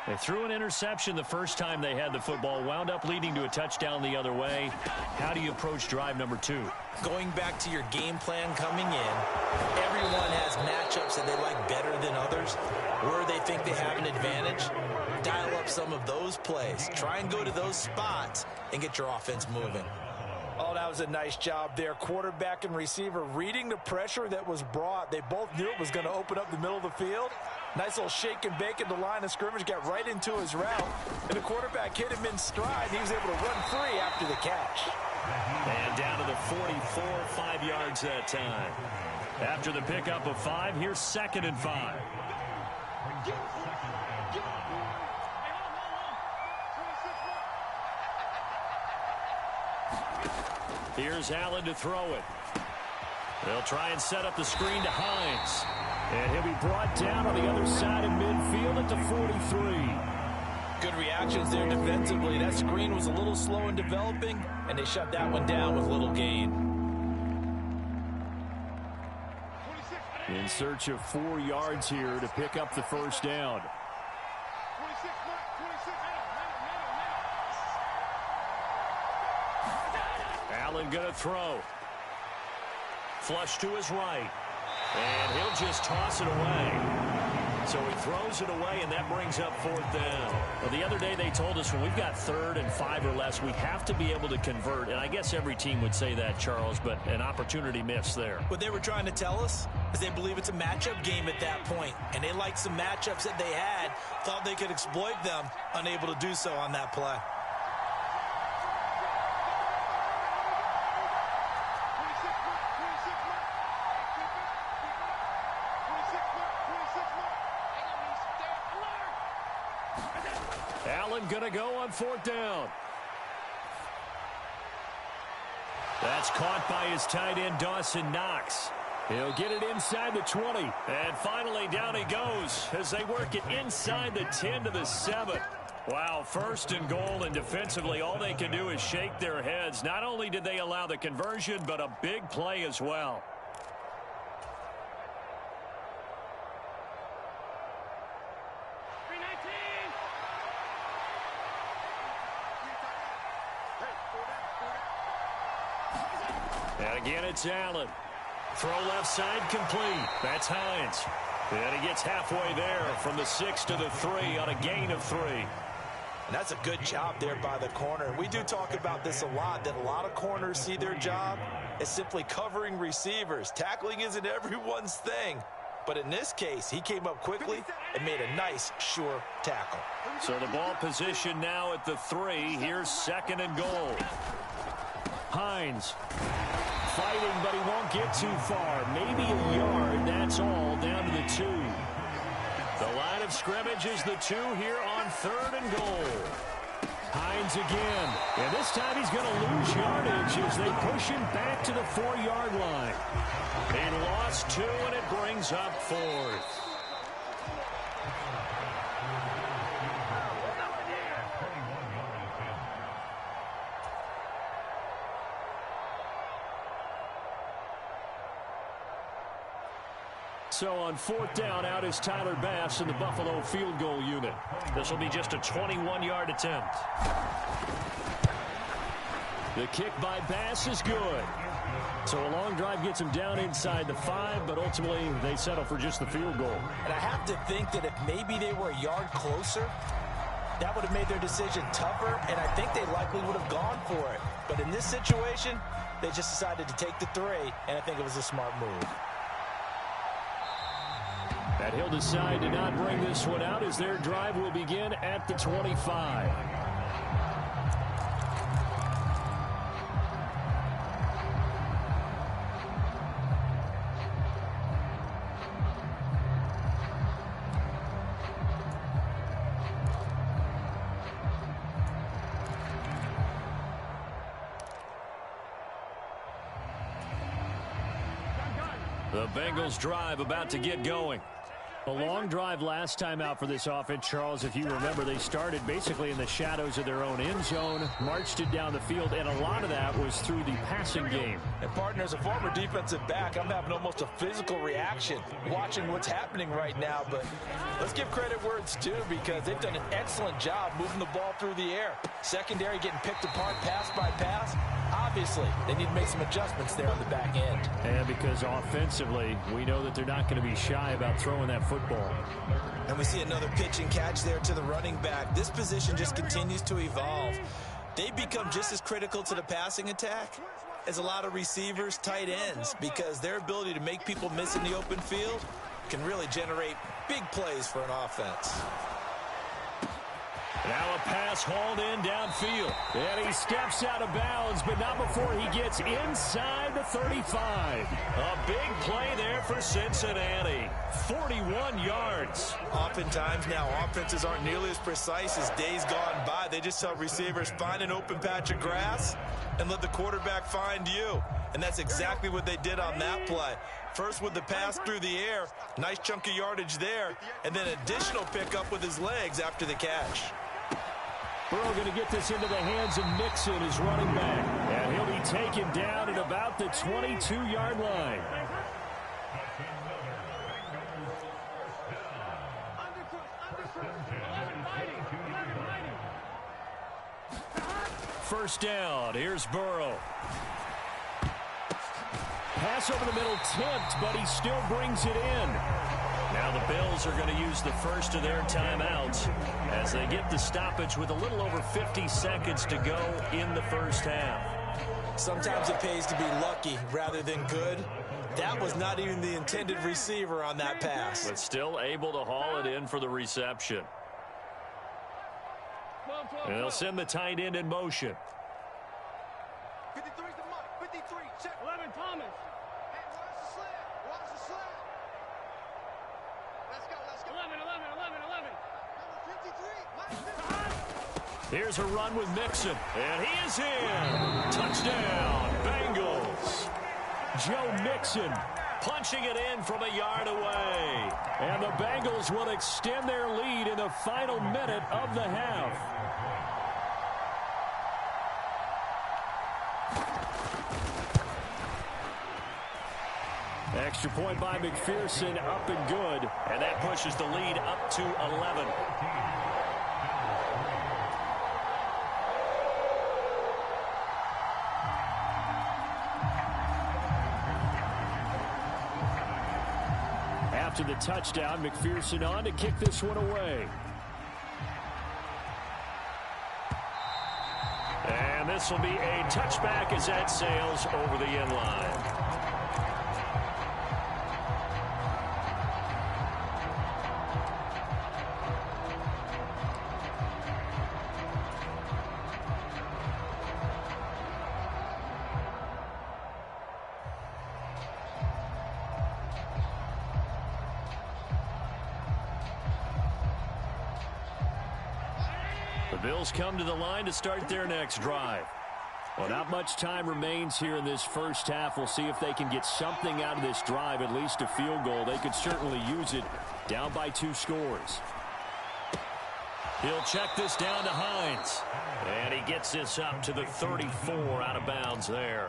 They threw an interception the first time they had the football, wound up leading to a touchdown the other way. How do you approach drive number 2? Going back to your game plan coming in, everyone has matchups that they like better than others. Where they think they have an advantage, dial up some of those plays. Try and go to those spots and get your offense moving. Oh, that was a nice job there. Quarterback and receiver reading the pressure that was brought. They both knew it was going to open up the middle of the field. Nice little shake and bake at the line of scrimmage, got right into his route. And the quarterback hit him in stride. He was able to run free after the catch. And down to the 44, 5 yards that time. After the pickup of 5, here's 2nd and 5. Here's Allen to throw it. They'll try and set up the screen to Hines. And he'll be brought down on the other side of midfield at the 43. Good reactions there defensively. That screen was a little slow in developing, and they shut that one down with little gain. In search of 4 yards here to pick up the first down. Allen going to throw. Flush to his right. And he'll just toss it away. So he throws it away, and that brings up 4th down. Well, the other day they told us when we've got 3rd and 5 or less, we have to be able to convert. And I guess every team would say that, Charles, but an opportunity missed there. What they were trying to tell us is they believe it's a matchup game at that point. And they liked some matchups that they had, thought they could exploit them, unable to do so on that play. Allen gonna go on 4th down. That's caught by his tight end, Dawson Knox. He'll get it inside the 20. And finally down he goes as they work it inside the 10 to the 7. Wow, 1st and goal, and defensively all they can do is shake their heads. Not only did they allow the conversion, but a big play as well. And again, it's Allen. Throw left side complete. That's Hines. And he gets halfway there from the 6 to the 3 on a gain of 3. And that's a good job there by the corner. We do talk about this a lot, that a lot of corners see their job as simply covering receivers. Tackling isn't everyone's thing. But in this case, he came up quickly and made a nice, sure tackle. So the ball position now at the 3. Here's 2nd and goal. Hines fighting, but he won't get too far. Maybe a yard, that's all, down to the 2. The line of scrimmage is the 2 here on 3rd and goal. Hines again, and this time he's going to lose yardage as they push him back to the 4-yard line. He lost 2, and it brings up 4th. So on 4th down, out is Tyler Bass in the Buffalo field goal unit. This will be just a 21-yard attempt. The kick by Bass is good. So a long drive gets him down inside the 5, but ultimately they settle for just the field goal. And I have to think that if maybe they were a yard closer, that would have made their decision tougher, and I think they likely would have gone for it. But in this situation, they just decided to take the 3, and I think it was a smart move. And he'll decide to not bring this one out as their drive will begin at the 25. The Bengals drive about to get going. A long drive last time out for this offense, Charles. If you remember, they started basically in the shadows of their own end zone, marched it down the field, and a lot of that was through the passing game. And partner, as a former defensive back, I'm having almost a physical reaction watching what's happening right now. But let's give credit where it's due, because they've done an excellent job moving the ball through the air. Secondary getting picked apart pass by pass. Obviously, they need to make some adjustments there on the back end. And because offensively, we know that they're not going to be shy about throwing that football. And we see another pitch and catch there to the running back. This position just continues to evolve. They become just as critical to the passing attack as a lot of receivers, tight ends, because their ability to make people miss in the open field can really generate big plays for an offense. Now a pass hauled in downfield. And he steps out of bounds, but not before he gets inside the 35. A big play there for Cincinnati. 41 yards. Oftentimes now, offenses aren't nearly as precise as days gone by. They just tell receivers, find an open patch of grass and let the quarterback find you. And that's exactly what they did on that play. First with the pass through the air, nice chunk of yardage there, and then additional pickup with his legs after the catch. Burrow going to get this into the hands of Mixon, his running back. And he'll be taken down at about the 22-yard line. First down. Here's Burrow. Pass over the middle tipped, but he still brings it in. Now the Bills are going to use the first of their timeouts as they get the stoppage with a little over 50 seconds to go in the first half. Sometimes it pays to be lucky rather than good. That was not even the intended receiver on that pass. But still able to haul it in for the reception. And they'll send the tight end in motion. 53's the Mike. 53, check. 11, Thomas. Hey, watch the slant. Watch the slant. Let's go, let's go. 11. Number 53, Mike. Here's a run with Mixon. And he is in. Touchdown, Bengals. Joe Mixon punching it in from a yard away. And the Bengals will extend their lead in the final minute of the half. Extra point by McPherson, up and good. And that pushes the lead up to 11. After the touchdown, McPherson on to kick this one away. And this will be a touchback as that sails over the end line. The Bills come to the line to start their next drive. Well, not much time remains here in this first half. We'll see if they can get something out of this drive, at least a field goal. They could certainly use it, down by 2 scores. He'll check this down to Hines. And he gets this up to the 34 out of bounds there.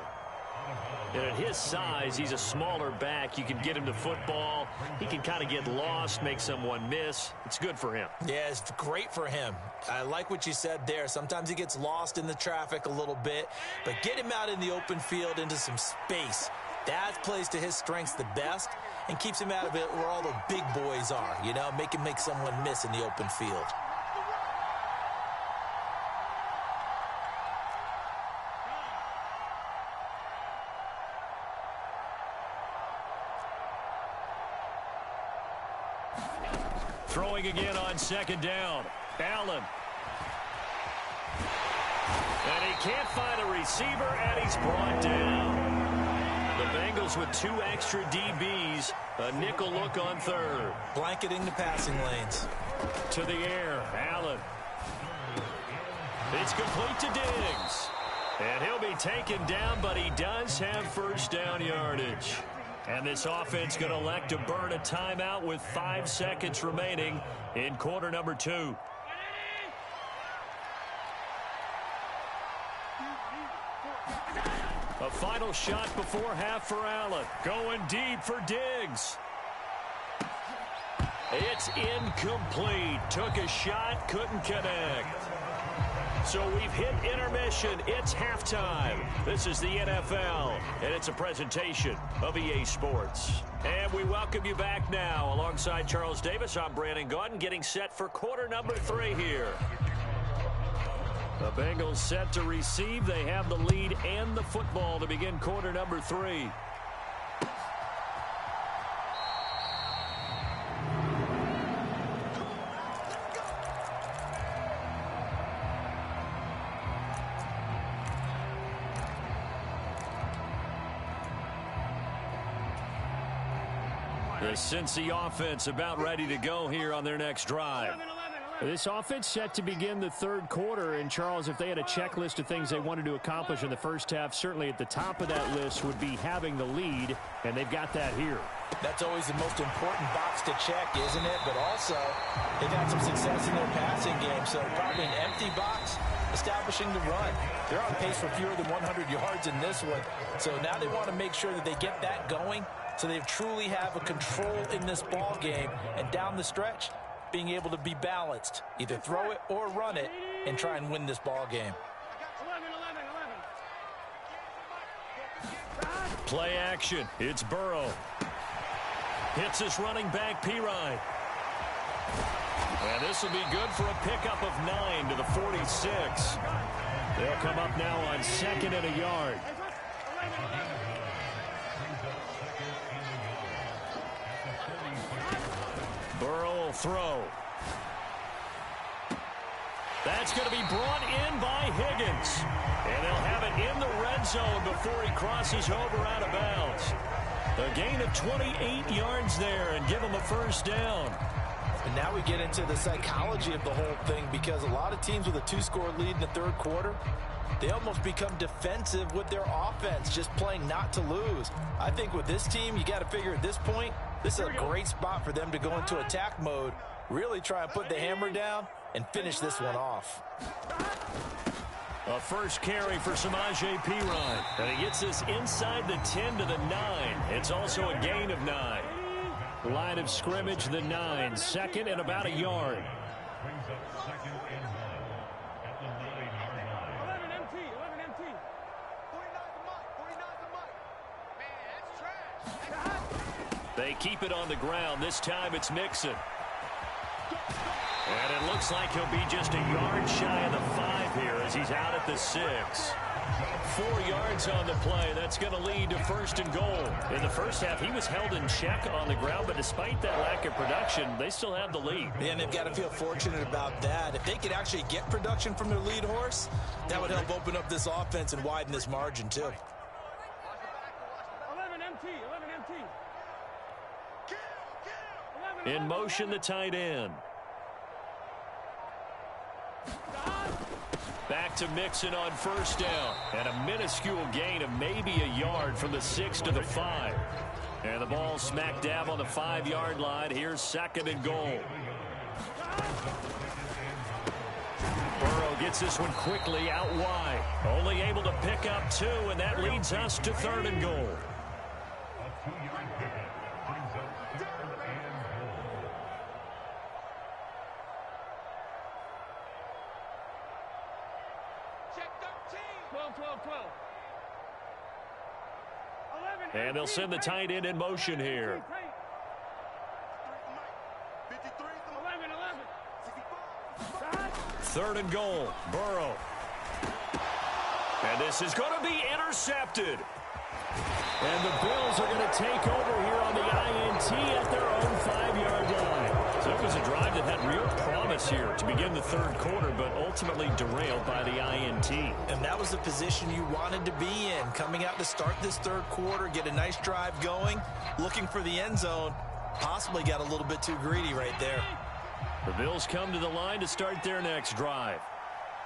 And at his size, he's a smaller back. You can get him to football. He can kind of get lost, make someone miss. It's good for him. Yeah, it's great for him. I like what you said there. Sometimes he gets lost in the traffic a little bit, but get him out in the open field into some space. That plays to his strengths the best and keeps him out of it where all the big boys are, you know, make someone miss in the open field. Throwing again on second down. Allen. And he can't find a receiver, and he's brought down. The Bengals with 2 extra DBs. A nickel look on third. Blanketing the passing lanes. To the air. Allen. It's complete to Diggs. And he'll be taken down, but he does have first down yardage. And this offense going to elect to burn a timeout with 5 seconds remaining in quarter number 2. A final shot before half for Allen. Going deep for Diggs. It's incomplete. Took a shot, couldn't connect. So we've hit intermission. It's halftime. This is the NFL, and it's a presentation of EA Sports. And we welcome you back now. Alongside Charles Davis, I'm Brandon Gaudin, getting set for quarter number 3 here. The Bengals set to receive. They have the lead and the football to begin quarter number 3. The Cincy offense about ready to go here on their next drive. This offense set to begin the third quarter. And, Charles, if they had a checklist of things they wanted to accomplish in the first half, certainly at the top of that list would be having the lead, and they've got that here. That's always the most important box to check, isn't it? But also, they've had some success in their passing game, so probably an empty box establishing the run. They're on pace for fewer than 100 yards in this one, so now they want to make sure that they get that going so they truly have a control in this ball game, and down the stretch, being able to be balanced, either throw it or run it, and try and win this ball game. Play action. It's Burrow. Hits his running back, Pirine. And this will be good for a pickup of 9 to the 46. They'll come up now on 2nd and a yard. Burrow will throw. That's going to be brought in by Higgins. And they'll have it in the red zone before he crosses over out of bounds. A gain of 28 yards there and give him a first down. And now we get into the psychology of the whole thing, because a lot of teams with a 2-score lead in the third quarter, they almost become defensive with their offense, just playing not to lose. I think with this team, you got to figure at this point, this is a great spot for them to go into attack mode, really try and put the hammer down and finish this one off. A first carry for Samaje Perine. And he gets this inside the 10 to the 9. It's also a gain of 9. Line of scrimmage, the 9. 2nd and about a yard. They keep it on the ground. This time it's Mixon. And it looks like he'll be just a yard shy of the 5 here as he's out at the 6. 4 yards on the play. That's going to lead to 1st and goal. In the first half, he was held in check on the ground, but despite that lack of production, they still have the lead. And they've got to feel fortunate about that. If they could actually get production from their lead horse, that would help open up this offense and widen this margin, too. 11 MT. In motion, the tight end. Back to Mixon on first down. And a minuscule gain of maybe a yard from the 6 to the 5. And the ball smack dab on the 5-yard line. Here's 2nd and goal. Burrow gets this one quickly out wide. Only able to pick up 2, and that leads us to 3rd and goal. And they'll send the tight end in motion here. 3rd and goal. Burrow. And this is going to be intercepted. And the Bills are going to take over here on the INT at their own 5-yard line. So it was a drive that had real promise here to begin the third quarter, but ultimately derailed by the INT. And that was the position you wanted to be in, coming out to start this third quarter, get a nice drive going, looking for the end zone. Possibly got a little bit too greedy right there. The Bills come to the line to start their next drive.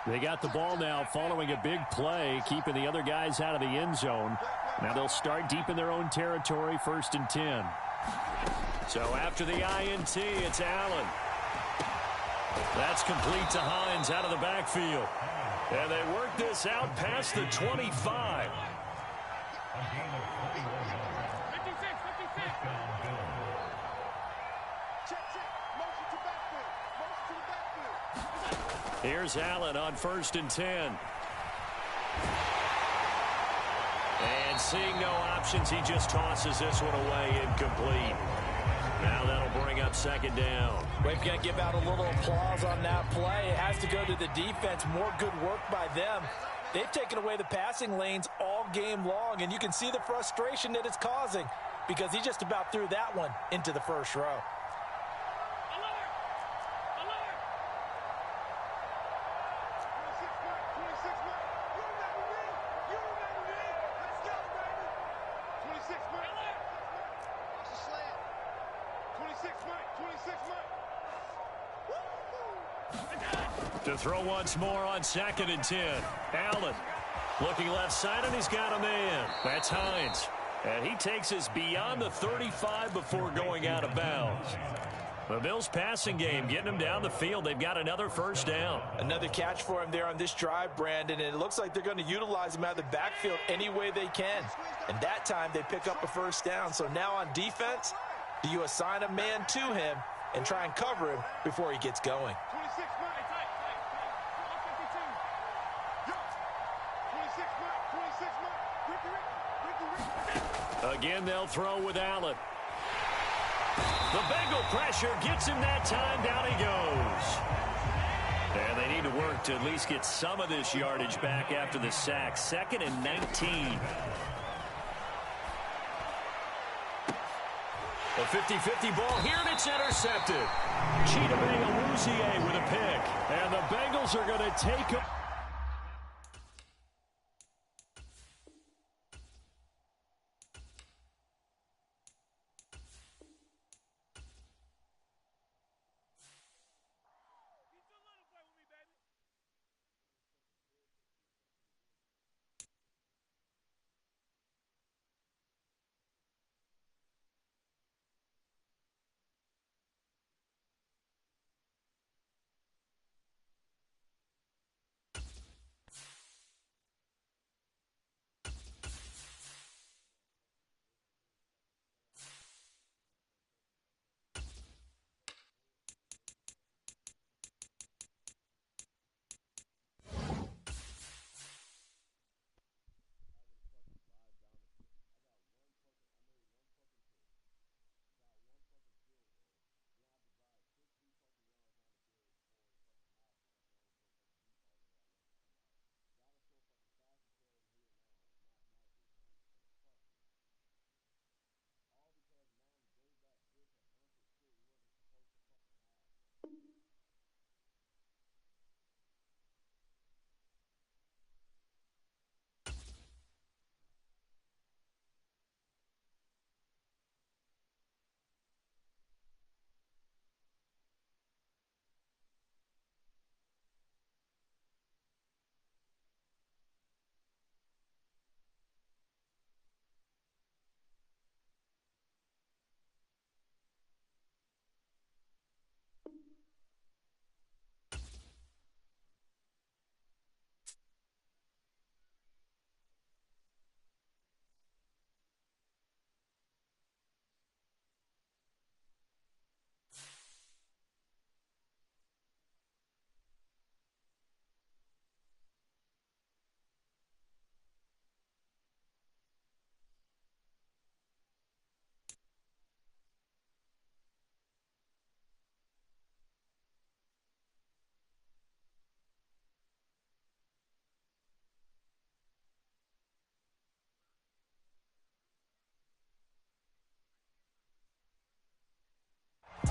They got the ball now following a big play, keeping the other guys out of the end zone. Now they'll start deep in their own territory, 1st and 10. So after the INT, it's Allen. That's complete to Hines out of the backfield. And they work this out past the 25. Here's Allen on 1st and 10. And seeing no options, he just tosses this one away incomplete. Now that'll bring up 2nd down. We've got to give out a little applause on that play. It has to go to the defense. More good work by them. They've taken away the passing lanes all game long, and you can see the frustration that it's causing because he just about threw that one into the first row. To throw once more on 2nd and 10. Allen looking left side, and he's got a man. That's Hines. And he takes us beyond the 35 before going out of bounds. The Bills' passing game getting them down the field. They've got another 1st down. Another catch for him there on this drive, Brandon, and it looks like they're going to utilize him out of the backfield any way they can. And that time they pick up a 1st down. So now on defense, do you assign a man to him and try and cover him before he gets going? Again, they'll throw with Allen. The Bengal pressure gets him that time. Down he goes. And they need to work to at least get some of this yardage back after the sack. 2nd and 19. A 50-50 ball here, and it's intercepted. Chidobe Awuzie with a pick. And the Bengals are going to take a...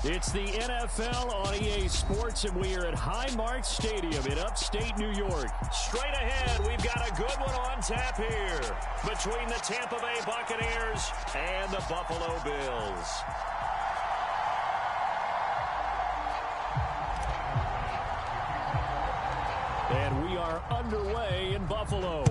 It's the NFL on EA Sports, and we are at Highmark Stadium in upstate New York. Straight ahead, we've got a good one on tap here between the Tampa Bay Buccaneers and the Buffalo Bills. And we are underway in Buffalo.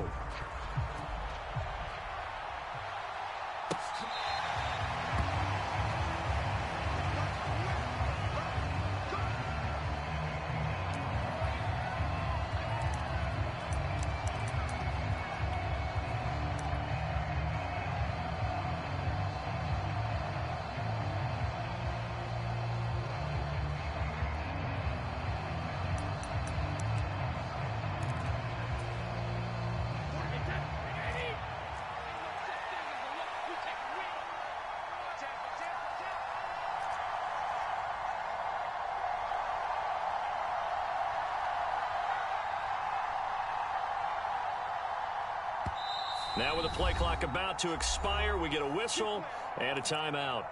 Now with the play clock about to expire, we get a whistle and a timeout.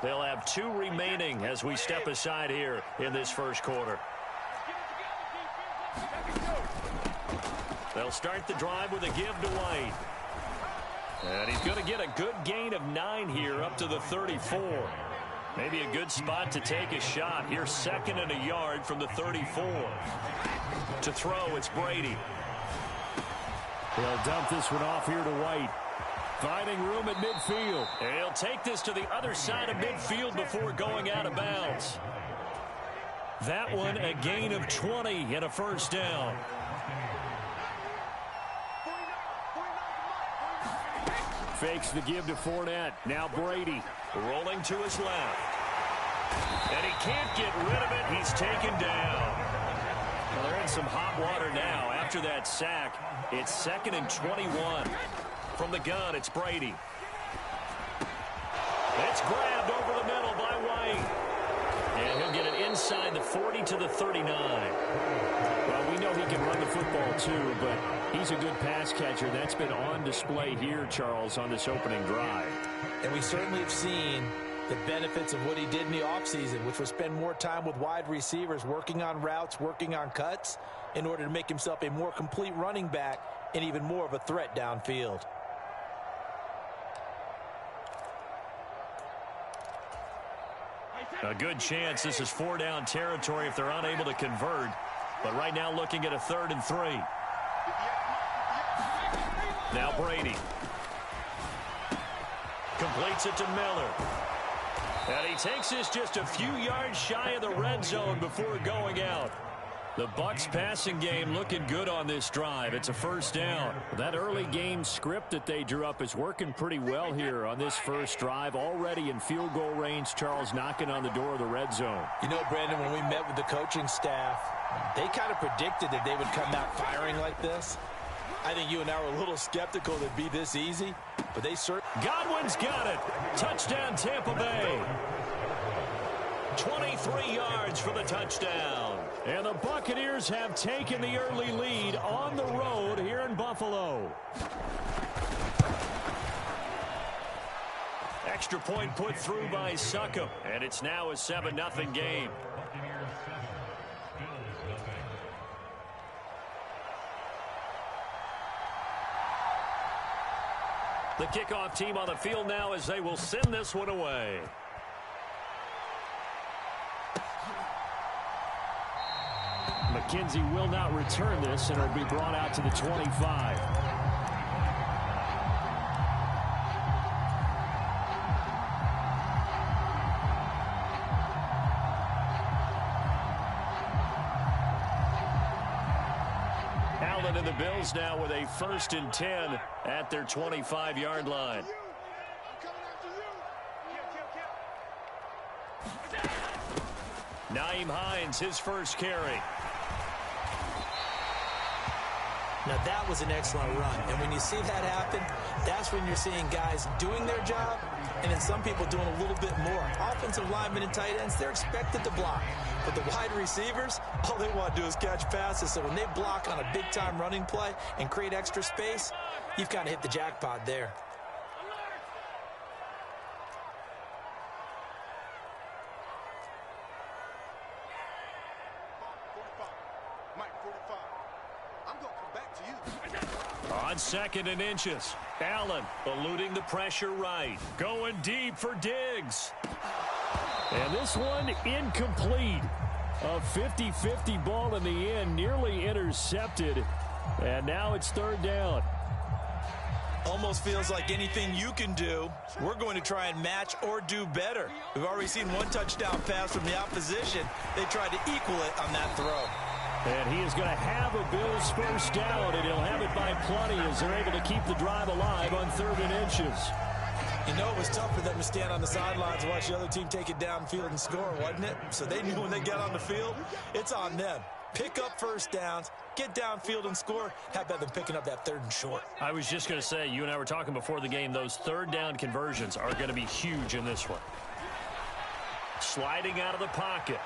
They'll have 2 remaining as we step aside here in this first quarter. They'll start the drive with a give to White. And he's going to get a good gain of 9 here up to the 34. Maybe a good spot to take a shot. Here's 2nd and a yard from the 34. To throw, it's Brady. They'll dump this one off here to White. Finding room at midfield. He'll take this to the other side of midfield before going out of bounds. That one a gain of 20 and a first down. Fakes the give to Fournette. Now Brady. Rolling to his left. And he can't get rid of it. He's taken down. Well, they're in some hot water now after that sack. It's 2nd and 21. From the gun, it's Brady. It's grabbed over the middle by White. And he'll get it inside the 40 to the 39. Well, we know he can run the football too, but he's a good pass catcher. That's been on display here, Charles, on this opening drive. And we certainly have seen the benefits of what he did in the offseason, which was spend more time with wide receivers, working on routes, working on cuts, in order to make himself a more complete running back and even more of a threat downfield. A good chance this is 4-down territory if they're unable to convert. But right now looking at a 3rd and 3. Now Brady. Completes it to Miller. And he takes this just a few yards shy of the red zone before going out. The Bucs passing game looking good on this drive. It's a first down. That early game script that they drew up is working pretty well here on this first drive. Already in field goal range, Charles knocking on the door of the red zone. You know, Brandon, when we met with the coaching staff, they kind of predicted that they would come out firing like this. I think you and I were a little skeptical that it'd be this easy, but they certainly... Godwin's got it. Touchdown, Tampa Bay. 23 yards for the touchdown. And the Buccaneers have taken the early lead on the road here in Buffalo. Extra point put through by Succop, and it's now a 7-0 game. The kickoff team on the field now as they will send this one away. McKenzie will not return this, and it'll be brought out to the 25. Allen and the Bills now with a 1st and 10 at their 25-yard line. Nyheim Hines, his first carry. Now, that was an excellent run. And when you see that happen, that's when you're seeing guys doing their job and then some people doing a little bit more. Offensive linemen and tight ends, they're expected to block. But the wide receivers, all they want to do is catch passes. So when they block on a big-time running play and create extra space, you've kind of hit the jackpot there. On 2nd and inches, Allen eluding the pressure right. Going deep for Diggs. And this one incomplete. A 50-50 ball in the end, nearly intercepted. And now it's third down. Almost feels like anything you can do, we're going to try and match or do better. We've already seen one touchdown pass from the opposition. They tried to equal it on that throw. And he is going to have a Bills first down, and he'll have it by plenty as they're able to keep the drive alive on 3rd and inches. You know, it was tough for them to stand on the sidelines and watch the other team take it downfield and score, wasn't it? So they knew when they got on the field, it's on them. Pick up first downs, get downfield and score. How about them picking up that 3rd and short? I was just going to say, you and I were talking before the game, those 3rd down conversions are going to be huge in this one. Sliding out of the pocket.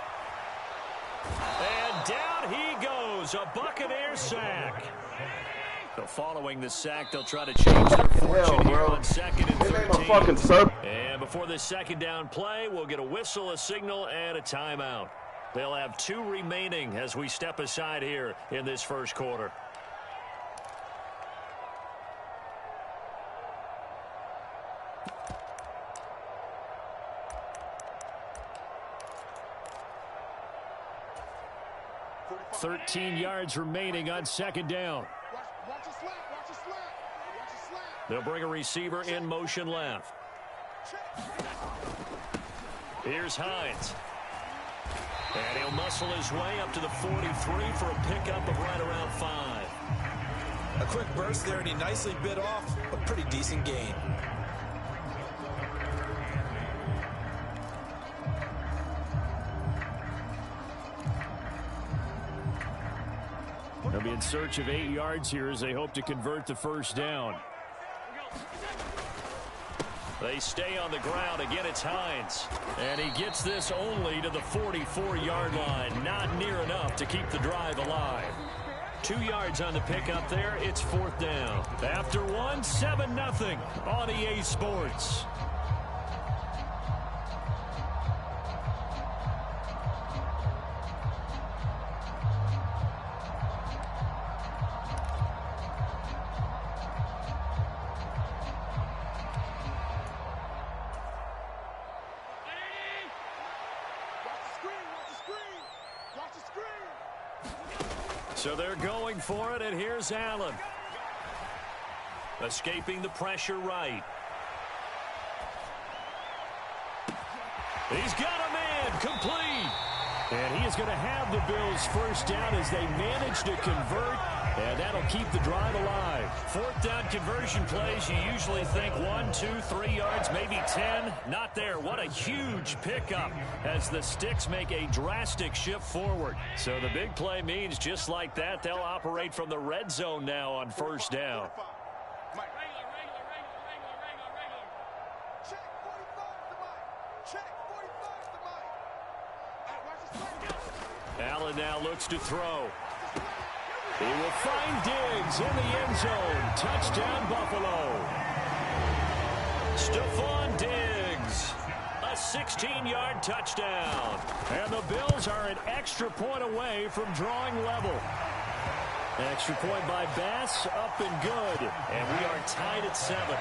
And down he goes, a Buccaneer sack. So following the sack, they'll try to change their fortune here on 2nd and 13. And before this 2nd down play, we'll get a whistle, a signal, and a timeout. They'll have 2 remaining as we step aside here in this first quarter. .13 yards remaining on 2nd down. They'll bring a receiver in motion left. Here's Hines. And he'll muscle his way up to the 43 for a pickup of right around 5. A quick burst there, and he nicely bit off a pretty decent gain. They'll be in search of 8 yards here as they hope to convert the first down. They stay on the ground. Again, it's Hines. And he gets this only to the 44-yard line. Not near enough to keep the drive alive. 2 yards on the pickup there. It's 4th down. After one, 7-0 on EA Sports. So they're going for it, and here's Allen. Escaping the pressure right. He's got a man, complete. And he is going to have the Bills first down as they manage to convert, and that'll keep the drive alive. 4th down conversion plays, you usually think 1, 2, 3 yards, maybe 10. Not there. What a huge pickup as the sticks make a drastic shift forward. So the big play means just like that, they'll operate from the red zone now on first down. Allen now looks to throw. He will find Diggs in the end zone. Touchdown, Buffalo. Stephon Diggs. A 16-yard touchdown. And the Bills are an extra point away from drawing level. Extra point by Bass, up and good. And we are tied at 7.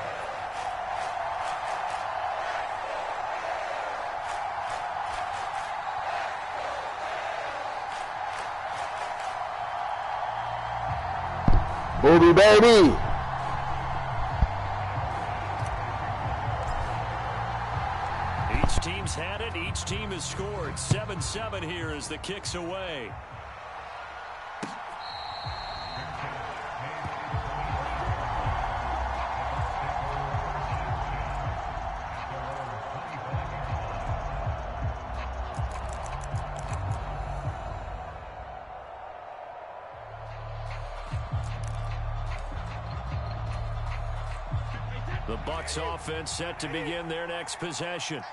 Booby baby. Each team's had it. Each team has scored. 7-7 here as the kick's away. The Bucs offense set to begin their next possession.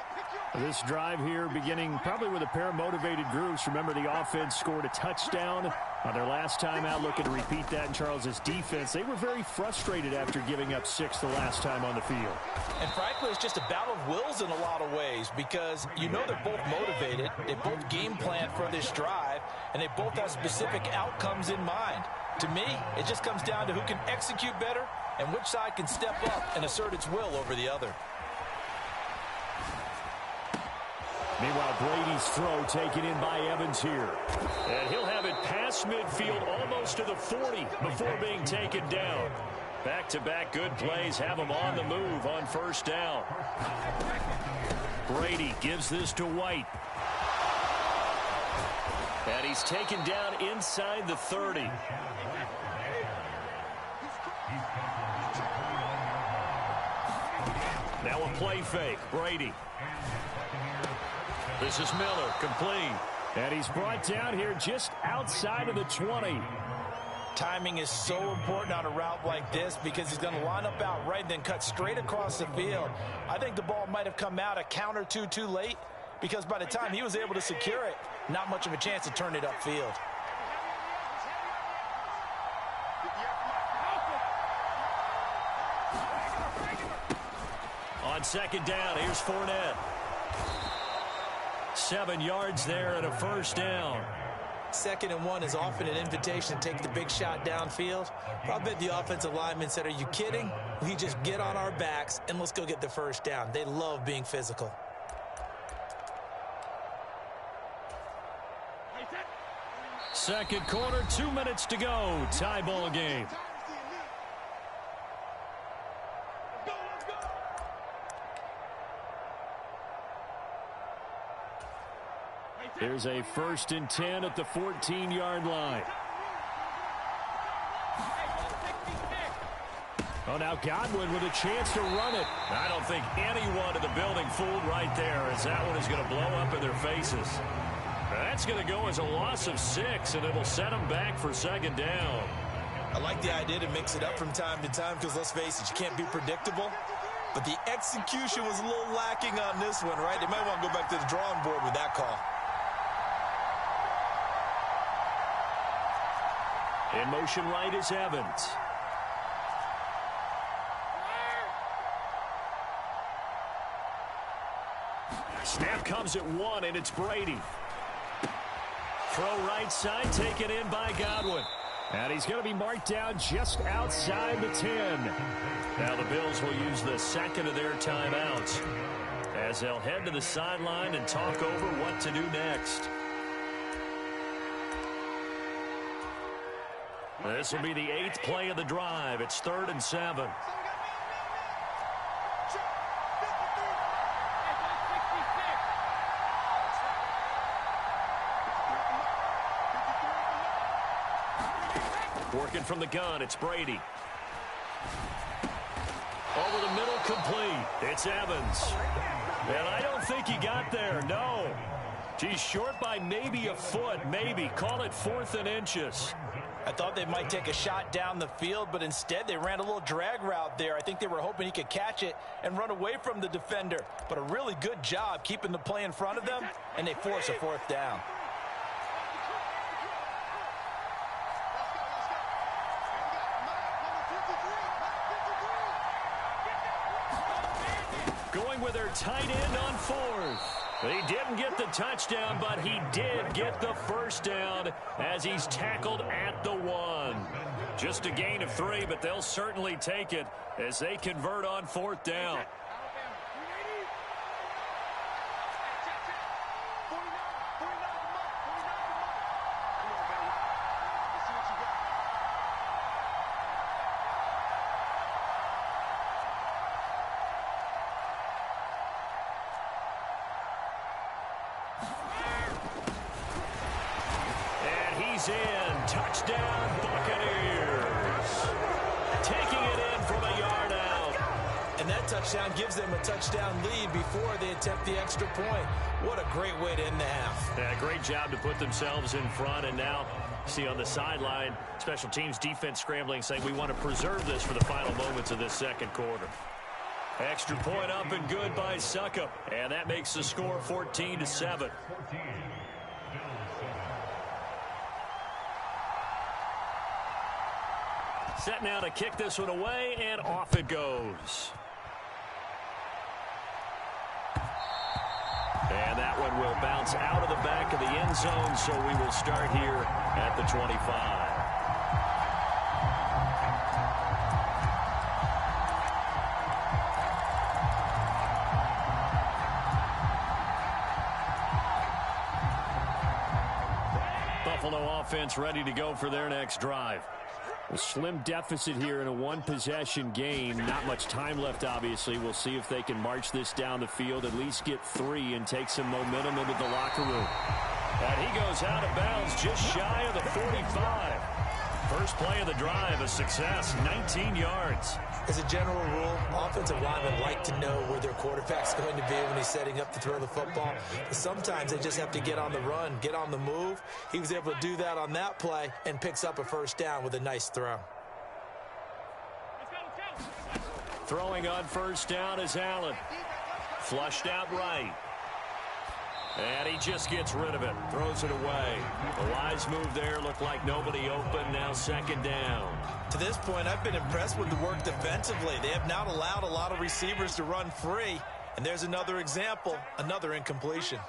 This drive here beginning probably with a pair of motivated groups. Remember, the offense scored a touchdown on their last time out. Looking to repeat that in Charles's defense. They were very frustrated after giving up 6 the last time on the field. And frankly, it's just a battle of wills in a lot of ways because you know they're both motivated. They both game plan for this drive, and they both have specific outcomes in mind. To me, it just comes down to who can execute better and which side can step up and assert its will over the other. Meanwhile, Brady's throw taken in by Evans here. And he'll have it past midfield almost to the 40 before being taken down. Back-to-back good plays have him on the move on first down. Brady gives this to White. And he's taken down inside the 30. Now a play fake. Brady. This is Miller, complete. And he's brought down here just outside of the 20. Timing is so important on a route like this because he's going to line up out right and then cut straight across the field. I think the ball might have come out a count or two too late because by the time he was able to secure it, not much of a chance to turn it upfield. On second down, here's Fournette. 7 yards there and a first down. 2nd and 1 is often an invitation to take the big shot downfield. I bet the offensive lineman said, are you kidding? We just get on our backs and let's go get the first down. They love being physical. Second quarter, 2 minutes to go. Tie ball game. Here's a 1st and 10 at the 14-yard line. Oh, now Godwin with a chance to run it. I don't think anyone in the building fooled right there, as that one is going to blow up in their faces. That's going to go as a loss of 6, and it'll set them back for 2nd down. I like the idea to mix it up from time to time because, let's face it, you can't be predictable. But the execution was a little lacking on this one, right? They might want to go back to the drawing board with that call. In motion right is Evans. Snap comes at 1, and it's Brady. Throw right side, taken in by Godwin. And he's going to be marked down just outside the 10. Now the Bills will use the 2nd of their timeouts as they'll head to the sideline and talk over what to do next. This will be the 8th play of the drive. It's 3rd and 7. Working from the gun, it's Brady. Over the middle, complete. It's Evans. And I don't think he got there, no. He's short by maybe a foot, maybe. Call it 4th and inches. I thought they might take a shot down the field, but instead they ran a little drag route there. I think they were hoping he could catch it and run away from the defender. But a really good job keeping the play in front of them, and they force a 4th down. Going with their tight end on 4th. He didn't get the touchdown, but he did get the first down as he's tackled at the 1. Just a gain of 3, but they'll certainly take it as they convert on 4th down. In. Touchdown, Buccaneers. Taking it in from a yard out. And that touchdown gives them a touchdown lead before they attempt the extra point. What a great way to end the half. Yeah, great job to put themselves in front. And now, see on the sideline, special teams defense scrambling, saying we want to preserve this for the final moments of this 2nd quarter. Extra point up and good by Suckup. And that makes the score 14-7. Set now to kick this one away, and off it goes. And that one will bounce out of the back of the end zone, so we will start here at the 25. Buffalo offense ready to go for their next drive. A slim deficit here in a one-possession game. Not much time left, obviously. We'll see if they can march this down the field, at least get 3, and take some momentum into the locker room. And he goes out of bounds just shy of the 45. First play of the drive, a success, 19 yards. As a general rule, offensive linemen like to know where their quarterback's going to be when he's setting up to throw the football. But sometimes they just have to get on the run, get on the move. He was able to do that on that play and picks up a first down with a nice throw. Throwing on first down is Allen. Flushed out right. And he just gets rid of it. Throws it away. A wise move there. Looked like nobody open. Now second down. To this point, I've been impressed with the work defensively. They have not allowed a lot of receivers to run free. And there's another example, another incompletion.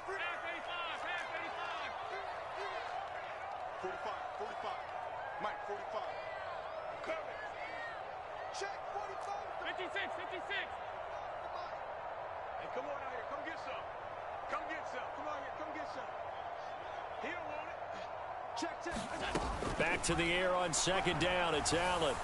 45. Mike, 45. Coming. Check 45. 56. Hey, come on out here. Come get some. Come get some. Come on here. Come get some. He don't want it. Check. Back to the air on second down. It's Allen.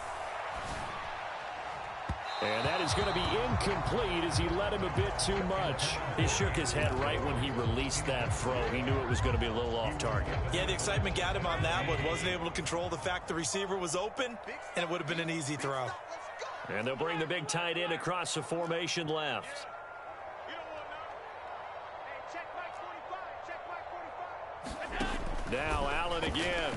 And that is going to be incomplete as he let him a bit too much. He shook his head right when he released that throw. He knew it was going to be a little off target. Yeah, the excitement got him on that one. Wasn't able to control the fact the receiver was open, and it would have been an easy throw. And they'll bring the big tight end across the formation left. Now Allen again.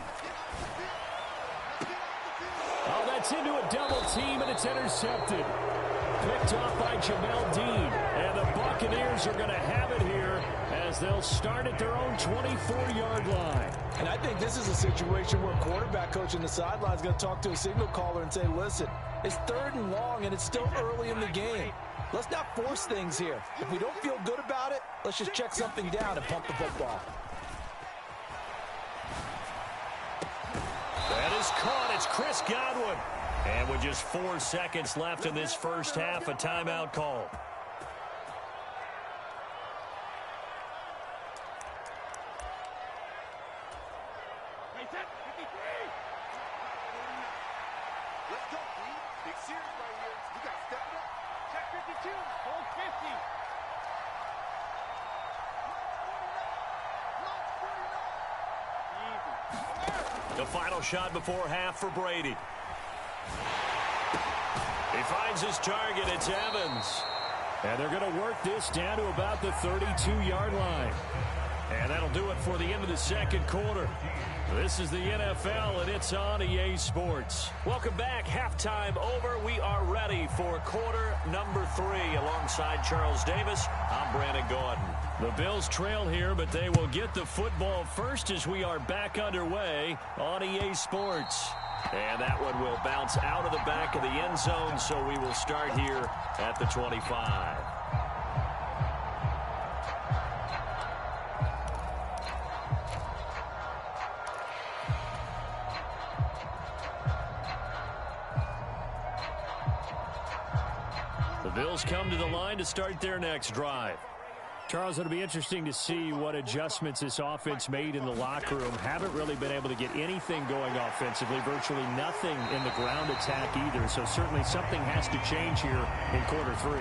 Oh, that's into a double team, and it's intercepted. Picked off by Jamel Dean. And the Buccaneers are going to have it here as they'll start at their own 24-yard line. And I think this is a situation where a quarterback coach on the sideline is going to talk to a signal caller and say, listen, it's 3rd and long, and it's still early in the game. Let's not force things here. If we don't feel good about it, let's just check something down and pump the football. That is caught. It's Chris Godwin. And with just 4 seconds left in this first half, a timeout call. Let's go, B. Big series right here. You got to step it up. Check 52. Hold 50. The final shot before half for Brady. He finds his target. It's Evans. And they're going to work this down to about the 32-yard line. And that'll do it for the end of the second quarter. This is the NFL, and it's on EA Sports. Welcome back. Halftime over. We are ready for quarter number 3. Alongside Charles Davis, I'm Brandon Gordon. The Bills trail here, but they will get the football first as we are back underway on EA Sports. And that one will bounce out of the back of the end zone, so we will start here at the 25. The Bills come to the line to start their next drive. Charles, it'll be interesting to see what adjustments this offense made in the locker room. Haven't really been able to get anything going offensively, virtually nothing in the ground attack either. So certainly something has to change here in quarter 3.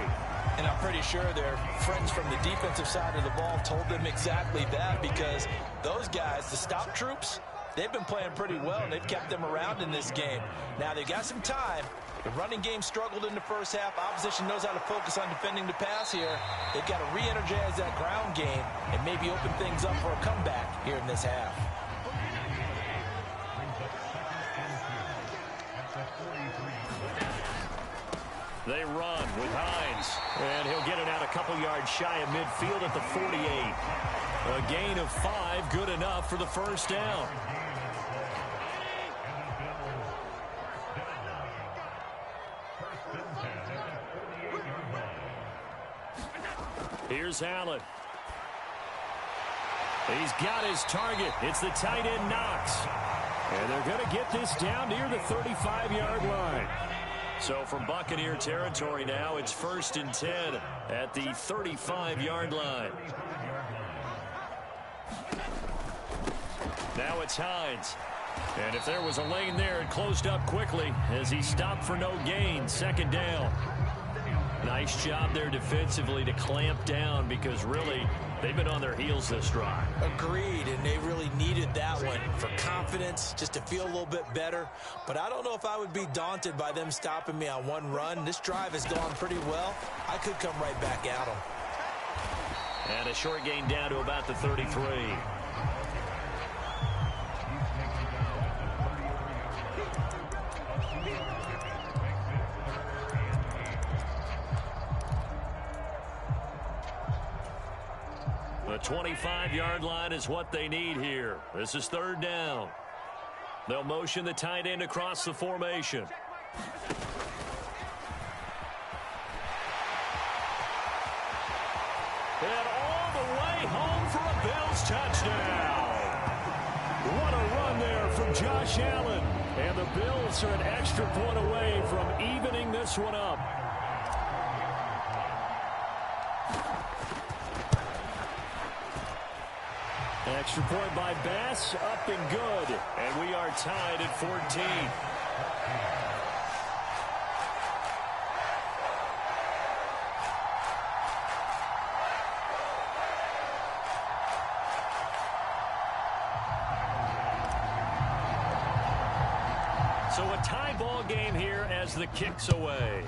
And I'm pretty sure their friends from the defensive side of the ball told them exactly that, because those guys, the stop troops, they've been playing pretty well, and they've kept them around in this game. Now, they've got some time. The running game struggled in the first half. Opposition knows how to focus on defending the pass here. They've got to re-energize that ground game and maybe open things up for a comeback here in this half. They run with Hines, and he'll get it out a couple yards shy of midfield at the 48. A gain of 5, good enough for the first down. Here's Allen. He's got his target. It's the tight end Knox. And they're going to get this down near the 35-yard line. So from Buccaneer territory now, it's 1st and 10 at the 35-yard line. Now it's Hines. And if there was a lane there, it closed up quickly as he stopped for no gain. Second down. Nice job there defensively to clamp down because really they've been on their heels this drive. Agreed, and they really needed that one for confidence, just to feel a little bit better. But I don't know if I would be daunted by them stopping me on one run. This drive has gone pretty well. I could come right back at them. And a short gain down to about the 33. The 25-yard line is what they need here. This is third down. They'll motion the tight end across the formation. And all the way home for a Bills touchdown. What a run there from Josh Allen. And the Bills are an extra point away from evening this one up. Extra point by Bass, up and good. And we are tied at 14. So a tie ball game here as the kick's away.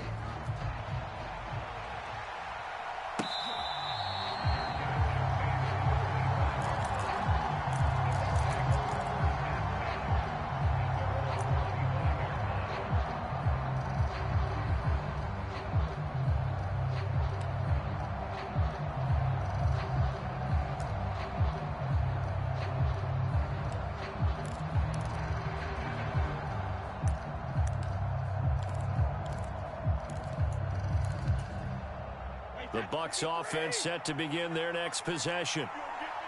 The Bucs offense set to begin their next possession.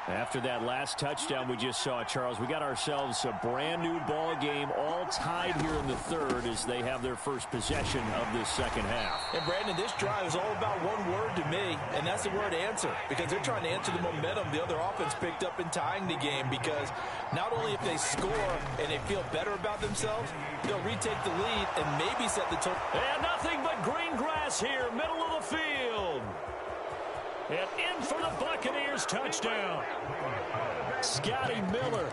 After that last touchdown we just saw, Charles, we got ourselves a brand new ball game, all tied here in the third as they have their first possession of this second half. And Brandon, this drive is all about one word to me, and that's the word answer, because they're trying to answer the momentum the other offense picked up in tying the game, because not only if they score and they feel better about themselves, they'll retake the lead and maybe set the tone. And nothing but green grass here, middle of the field. And in for the Buccaneers touchdown. Scotty Miller,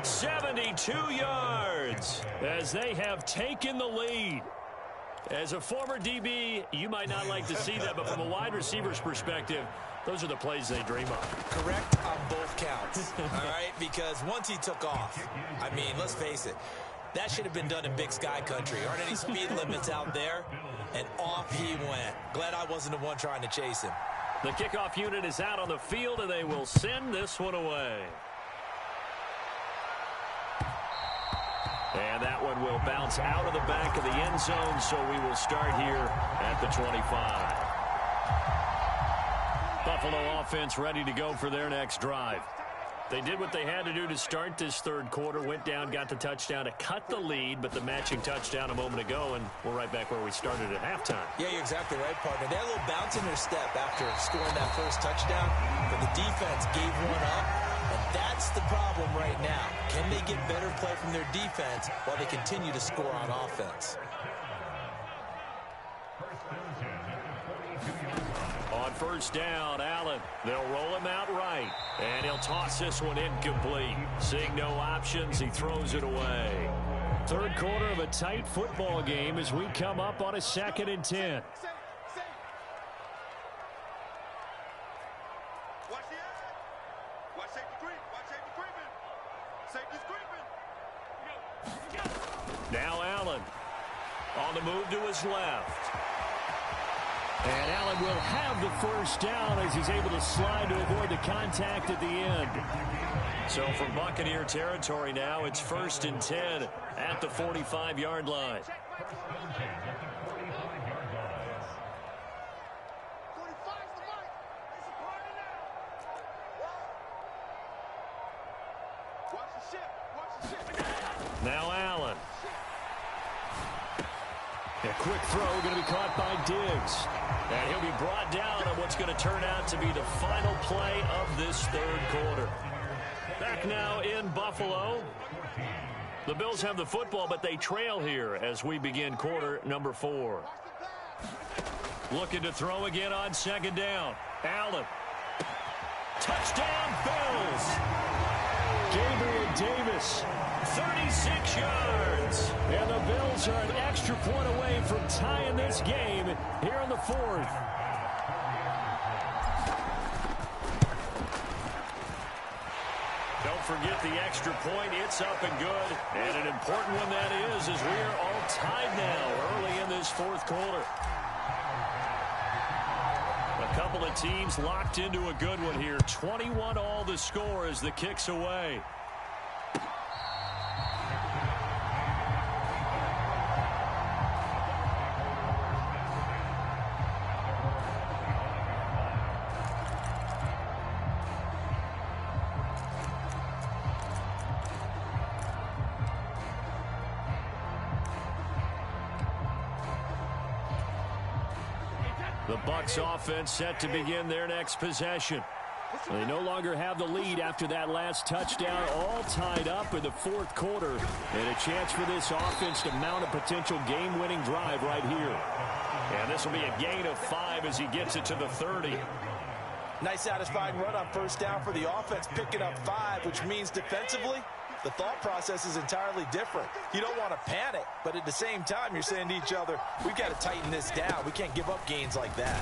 72 yards as they have taken the lead. As a former DB, you might not like to see that, but from a wide receiver's perspective, those are the plays they dream of. Correct on both counts, all right? Because once he took off, I mean, let's face it, that should have been done in Big Sky country. Aren't any speed limits out there? And off he went. Glad I wasn't the one trying to chase him. The kickoff unit is out on the field, and they will send this one away. And that one will bounce out of the back of the end zone, so we will start here at the 25. Buffalo offense ready to go for their next drive. They did what they had to do to start this third quarter, went down, got the touchdown to cut the lead, but the matching touchdown a moment ago, and we're right back where we started at halftime. Yeah, you're exactly right, partner. They had a little bounce in their step after scoring that first touchdown, but the defense gave one up, and that's the problem right now. Can they get better play from their defense while they continue to score on offense? On first down, Allen. They'll roll him out right. And he'll toss this one incomplete. Seeing no options, he throws it away. Third quarter of a tight football game as we come up on a 2nd and 10. Now Allen on the move to his left. And Allen will have the first down as he's able to slide to avoid the contact at the end. So from Buccaneer territory now, it's 1st and 10 at the 45-yard line. Now Allen. A quick throw going to be caught by Diggs. And he'll be brought down on what's going to turn out to be the final play of this third quarter. Back now in Buffalo. The Bills have the football, but they trail here as we begin quarter number 4. Looking to throw again on second down. Allen. Touchdown, Bills. Gabriel Davis, 36 yards. And the Bills are an extra point away from tying this game here in the 4th. Don't forget the extra point. It's up and good. And an important one that is, as we are all tied now early in this 4th quarter. A couple of teams locked into a good one here. 21 all the score as the kick's away. The Bucs offense set to begin their next possession. They no longer have the lead after that last touchdown, all tied up in the 4th quarter. And a chance for this offense to mount a potential game-winning drive right here. And this will be a gain of 5 as he gets it to the 30. Nice satisfying run on first down for the offense, picking up 5, which means defensively, the thought process is entirely different. You don't want to panic, but at the same time, you're saying to each other, we've got to tighten this down. We can't give up gains like that.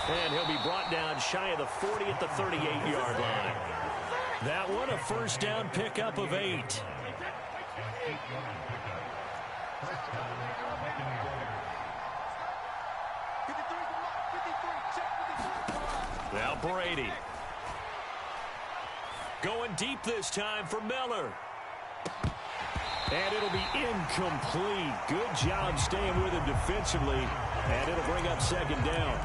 And he'll be brought down shy of the 40 at the 38-yard line. That one, a first down pickup of 8. Now Brady. Going deep this time for Miller. And it'll be incomplete. Good job staying with him defensively. And it'll bring up second down.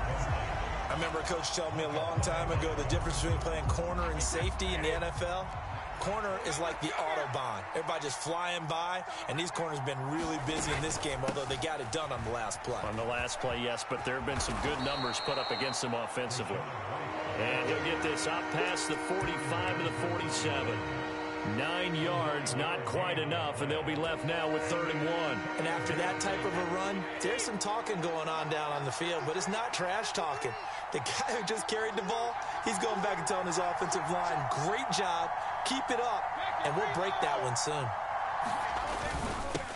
I remember a coach telling me a long time ago the difference between playing corner and safety in the NFL. Corner is like the Autobahn. Everybody just flying by, and these corners have been really busy in this game, although they got it done on the last play. On the last play, yes, but there have been some good numbers put up against them offensively. And he'll get this up past the 45 to the 47. 9 yards, not quite enough, and they'll be left now with 31. And after that type of a run, there's some talking going on down on the field, but it's not trash talking. The guy who just carried the ball, he's going back and telling his offensive line, great job, keep it up, and we'll break that one soon.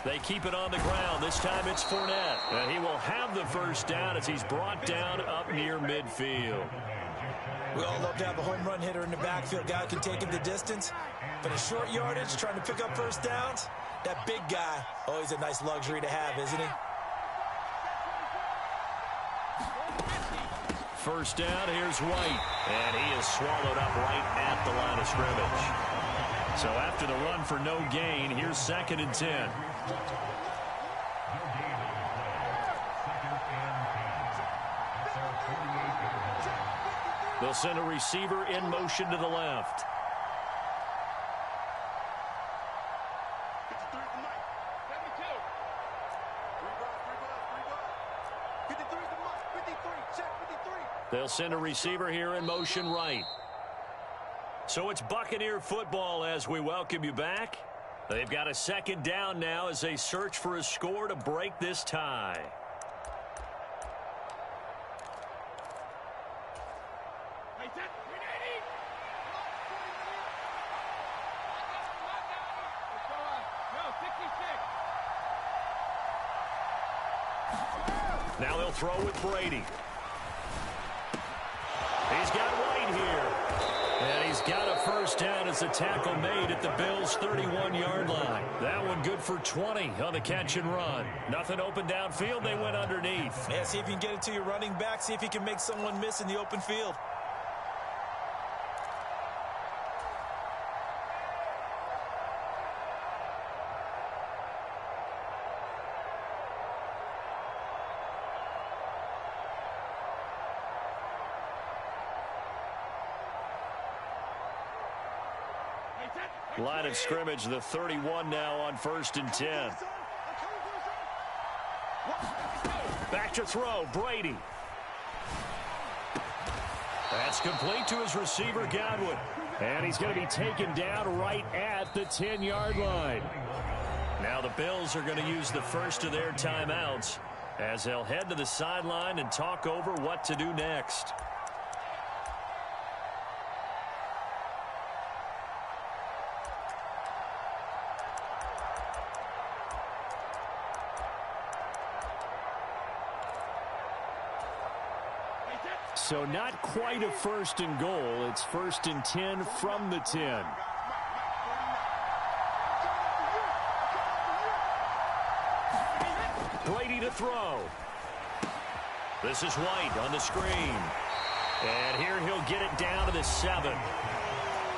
They keep it on the ground. This time it's Fournette, and he will have the first down as he's brought down up near midfield. We all love to have a home run hitter in the backfield. Guy who can take it the distance. But in short yardage, trying to pick up first downs, that big guy, always a nice luxury to have, isn't he? First down, here's White. And he is swallowed up right at the line of scrimmage. So after the run for no gain, here's 2nd and 10. They'll send a receiver in motion to the left. They'll send a receiver here in motion right. So it's Buccaneer football as we welcome you back. They've got a second down now as they search for a score to break this tie. Now they'll throw with Brady. He's got White here. And he's got a first down as the tackle made at the Bills' 31-yard line. That one good for 20 on the catch and run. Nothing open downfield. They went underneath. Yeah, see if you can get it to your running back. See if you can make someone miss in the open field. Line of scrimmage, the 31 now on 1st and 10. Back to throw, Brady. That's complete to his receiver, Godwin. And he's going to be taken down right at the 10-yard line. Now the Bills are going to use the first of their timeouts as they'll head to the sideline and talk over what to do next. So not quite a first and goal. It's 1st and 10 from the 10. Brady to throw. This is White on the screen. And here he'll get it down to the 7.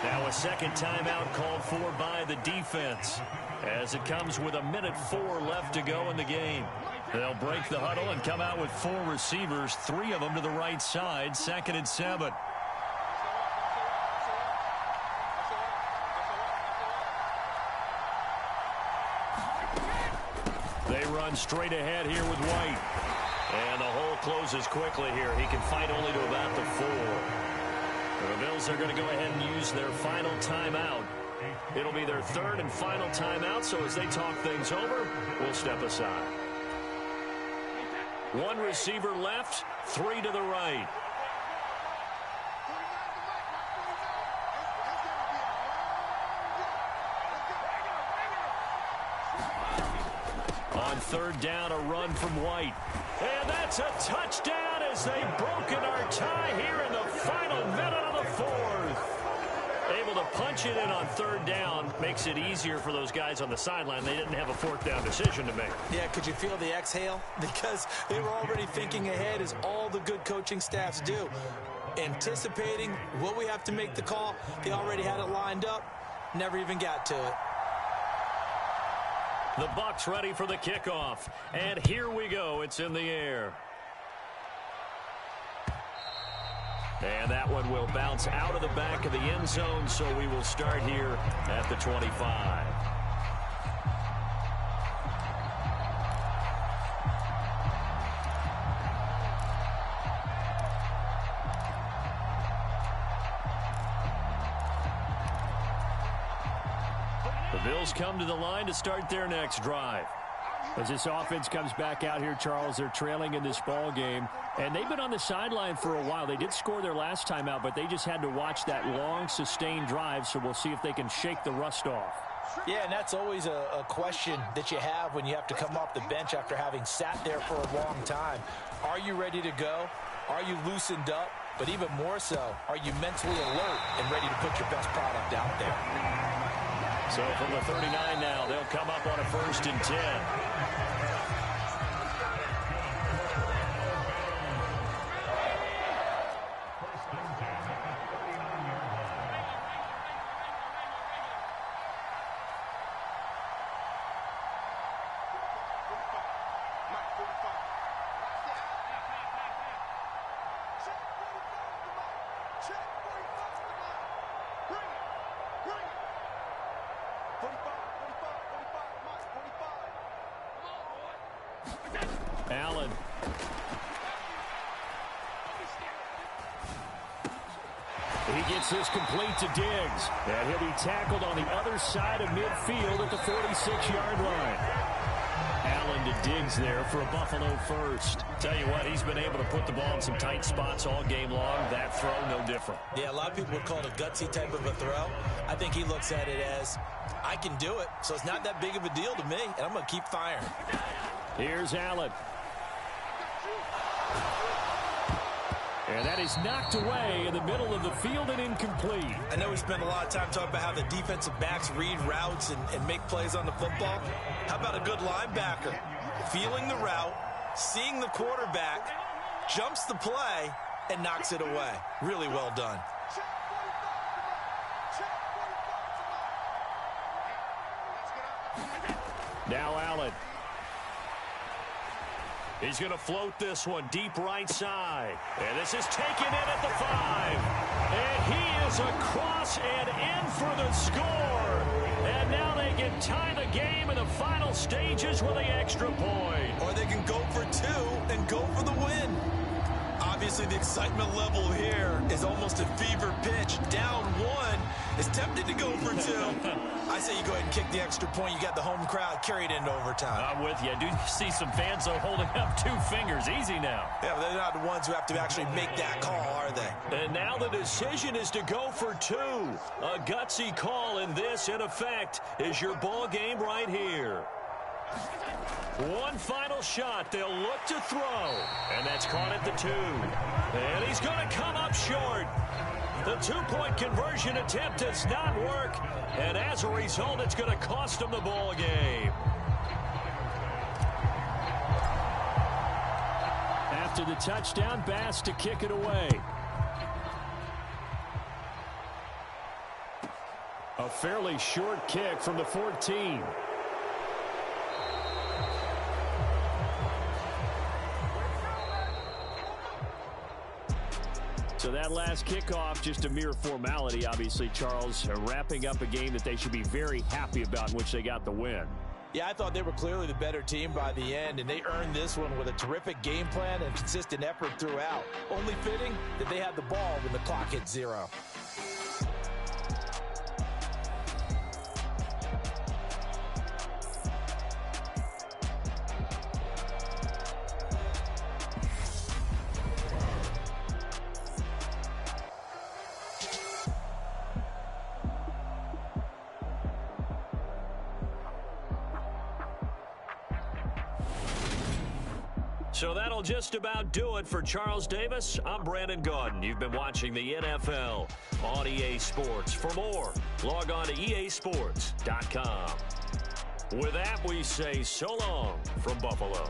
Now a second timeout called for by the defense as it comes with 1:04 left to go in the game. They'll break the huddle and come out with 4 receivers, 3 of them to the right side, 2nd and 7. They run straight ahead here with White. And the hole closes quickly here. He can fight only to about the 4. The Bills are going to go ahead and use their final timeout. It'll be their 3rd and final timeout, so as they talk things over, we'll step aside. 1 receiver left, 3 to the right. On 3rd down, a run from White. And that's a touchdown as they've broken our tie here in the final minute of the 4th. Able to punch it in on 3rd down makes it easier for those guys on the sideline. They didn't have a 4th down decision to make. Yeah, could you feel the exhale? Because they were already thinking ahead, as all the good coaching staffs do. Anticipating what we have to make the call. They already had it lined up. Never even got to it. The Bucs ready for the kickoff. And here we go. It's in the air. And that one will bounce out of the back of the end zone, so we will start here at the 25. The Bills come to the line to start their next drive. As this offense comes back out here, Charles, they're trailing in this ball game, and they've been on the sideline for a while. They did score their last time out, but they just had to watch that long, sustained drive, so we'll see if they can shake the rust off. Yeah, and that's always a question that you have when you have to come off the bench after having sat there for a long time. Are you ready to go? Are you loosened up? But even more so, are you mentally alert and ready to put your best product out there? So from the 39 now, they'll come up on a 1st and 10. Allen. He gets this complete to Diggs. And he'll be tackled on the other side of midfield at the 46-yard line. Allen to Diggs there for a Buffalo first. Tell you what, he's been able to put the ball in some tight spots all game long. That throw, no different. Yeah, a lot of people would call it a gutsy type of a throw. I think he looks at it as, I can do it, so it's not that big of a deal to me, and I'm going to keep firing. Here's Allen. And that is knocked away in the middle of the field and incomplete. I know we spent a lot of time talking about how the defensive backs read routes and make plays on the football. How about a good linebacker? Feeling the route, seeing the quarterback, jumps the play, and knocks it away. Really well done. Now Allen. He's going to float this one deep right side. And this is taken in at the 5. And he is across and in for the score. And now they can tie the game in the final stages with the extra point. Or they can go for 2 and go for the win. Obviously, the excitement level here is almost a fever pitch. Down one, is tempted to go for two. I say you go ahead and kick the extra point. You got the home crowd carried into overtime. I'm with you. I do see some fans, though, holding up 2 fingers. Easy now. Yeah, but they're not the ones who have to actually make that call, are they? And now the decision is to go for 2. A gutsy call, and this, in effect, is your ball game right here. One final shot. They'll look to throw. And that's caught at the 2. And he's going to come up short. The 2-point conversion attempt does not work. And as a result, it's going to cost him the ball game. After the touchdown, Bass to kick it away. A fairly short kick from the 14. So that last kickoff, just a mere formality, obviously, Charles, wrapping up a game that they should be very happy about, in which they got the win. Yeah, I thought they were clearly the better team by the end, and they earned this one with a terrific game plan and consistent effort throughout. Only fitting that they had the ball when the clock hit 0. So that'll just about do it for Charles Davis. I'm Brandon Gaudin. You've been watching the NFL on EA Sports. For more, log on to easports.com. With that, we say so long from Buffalo.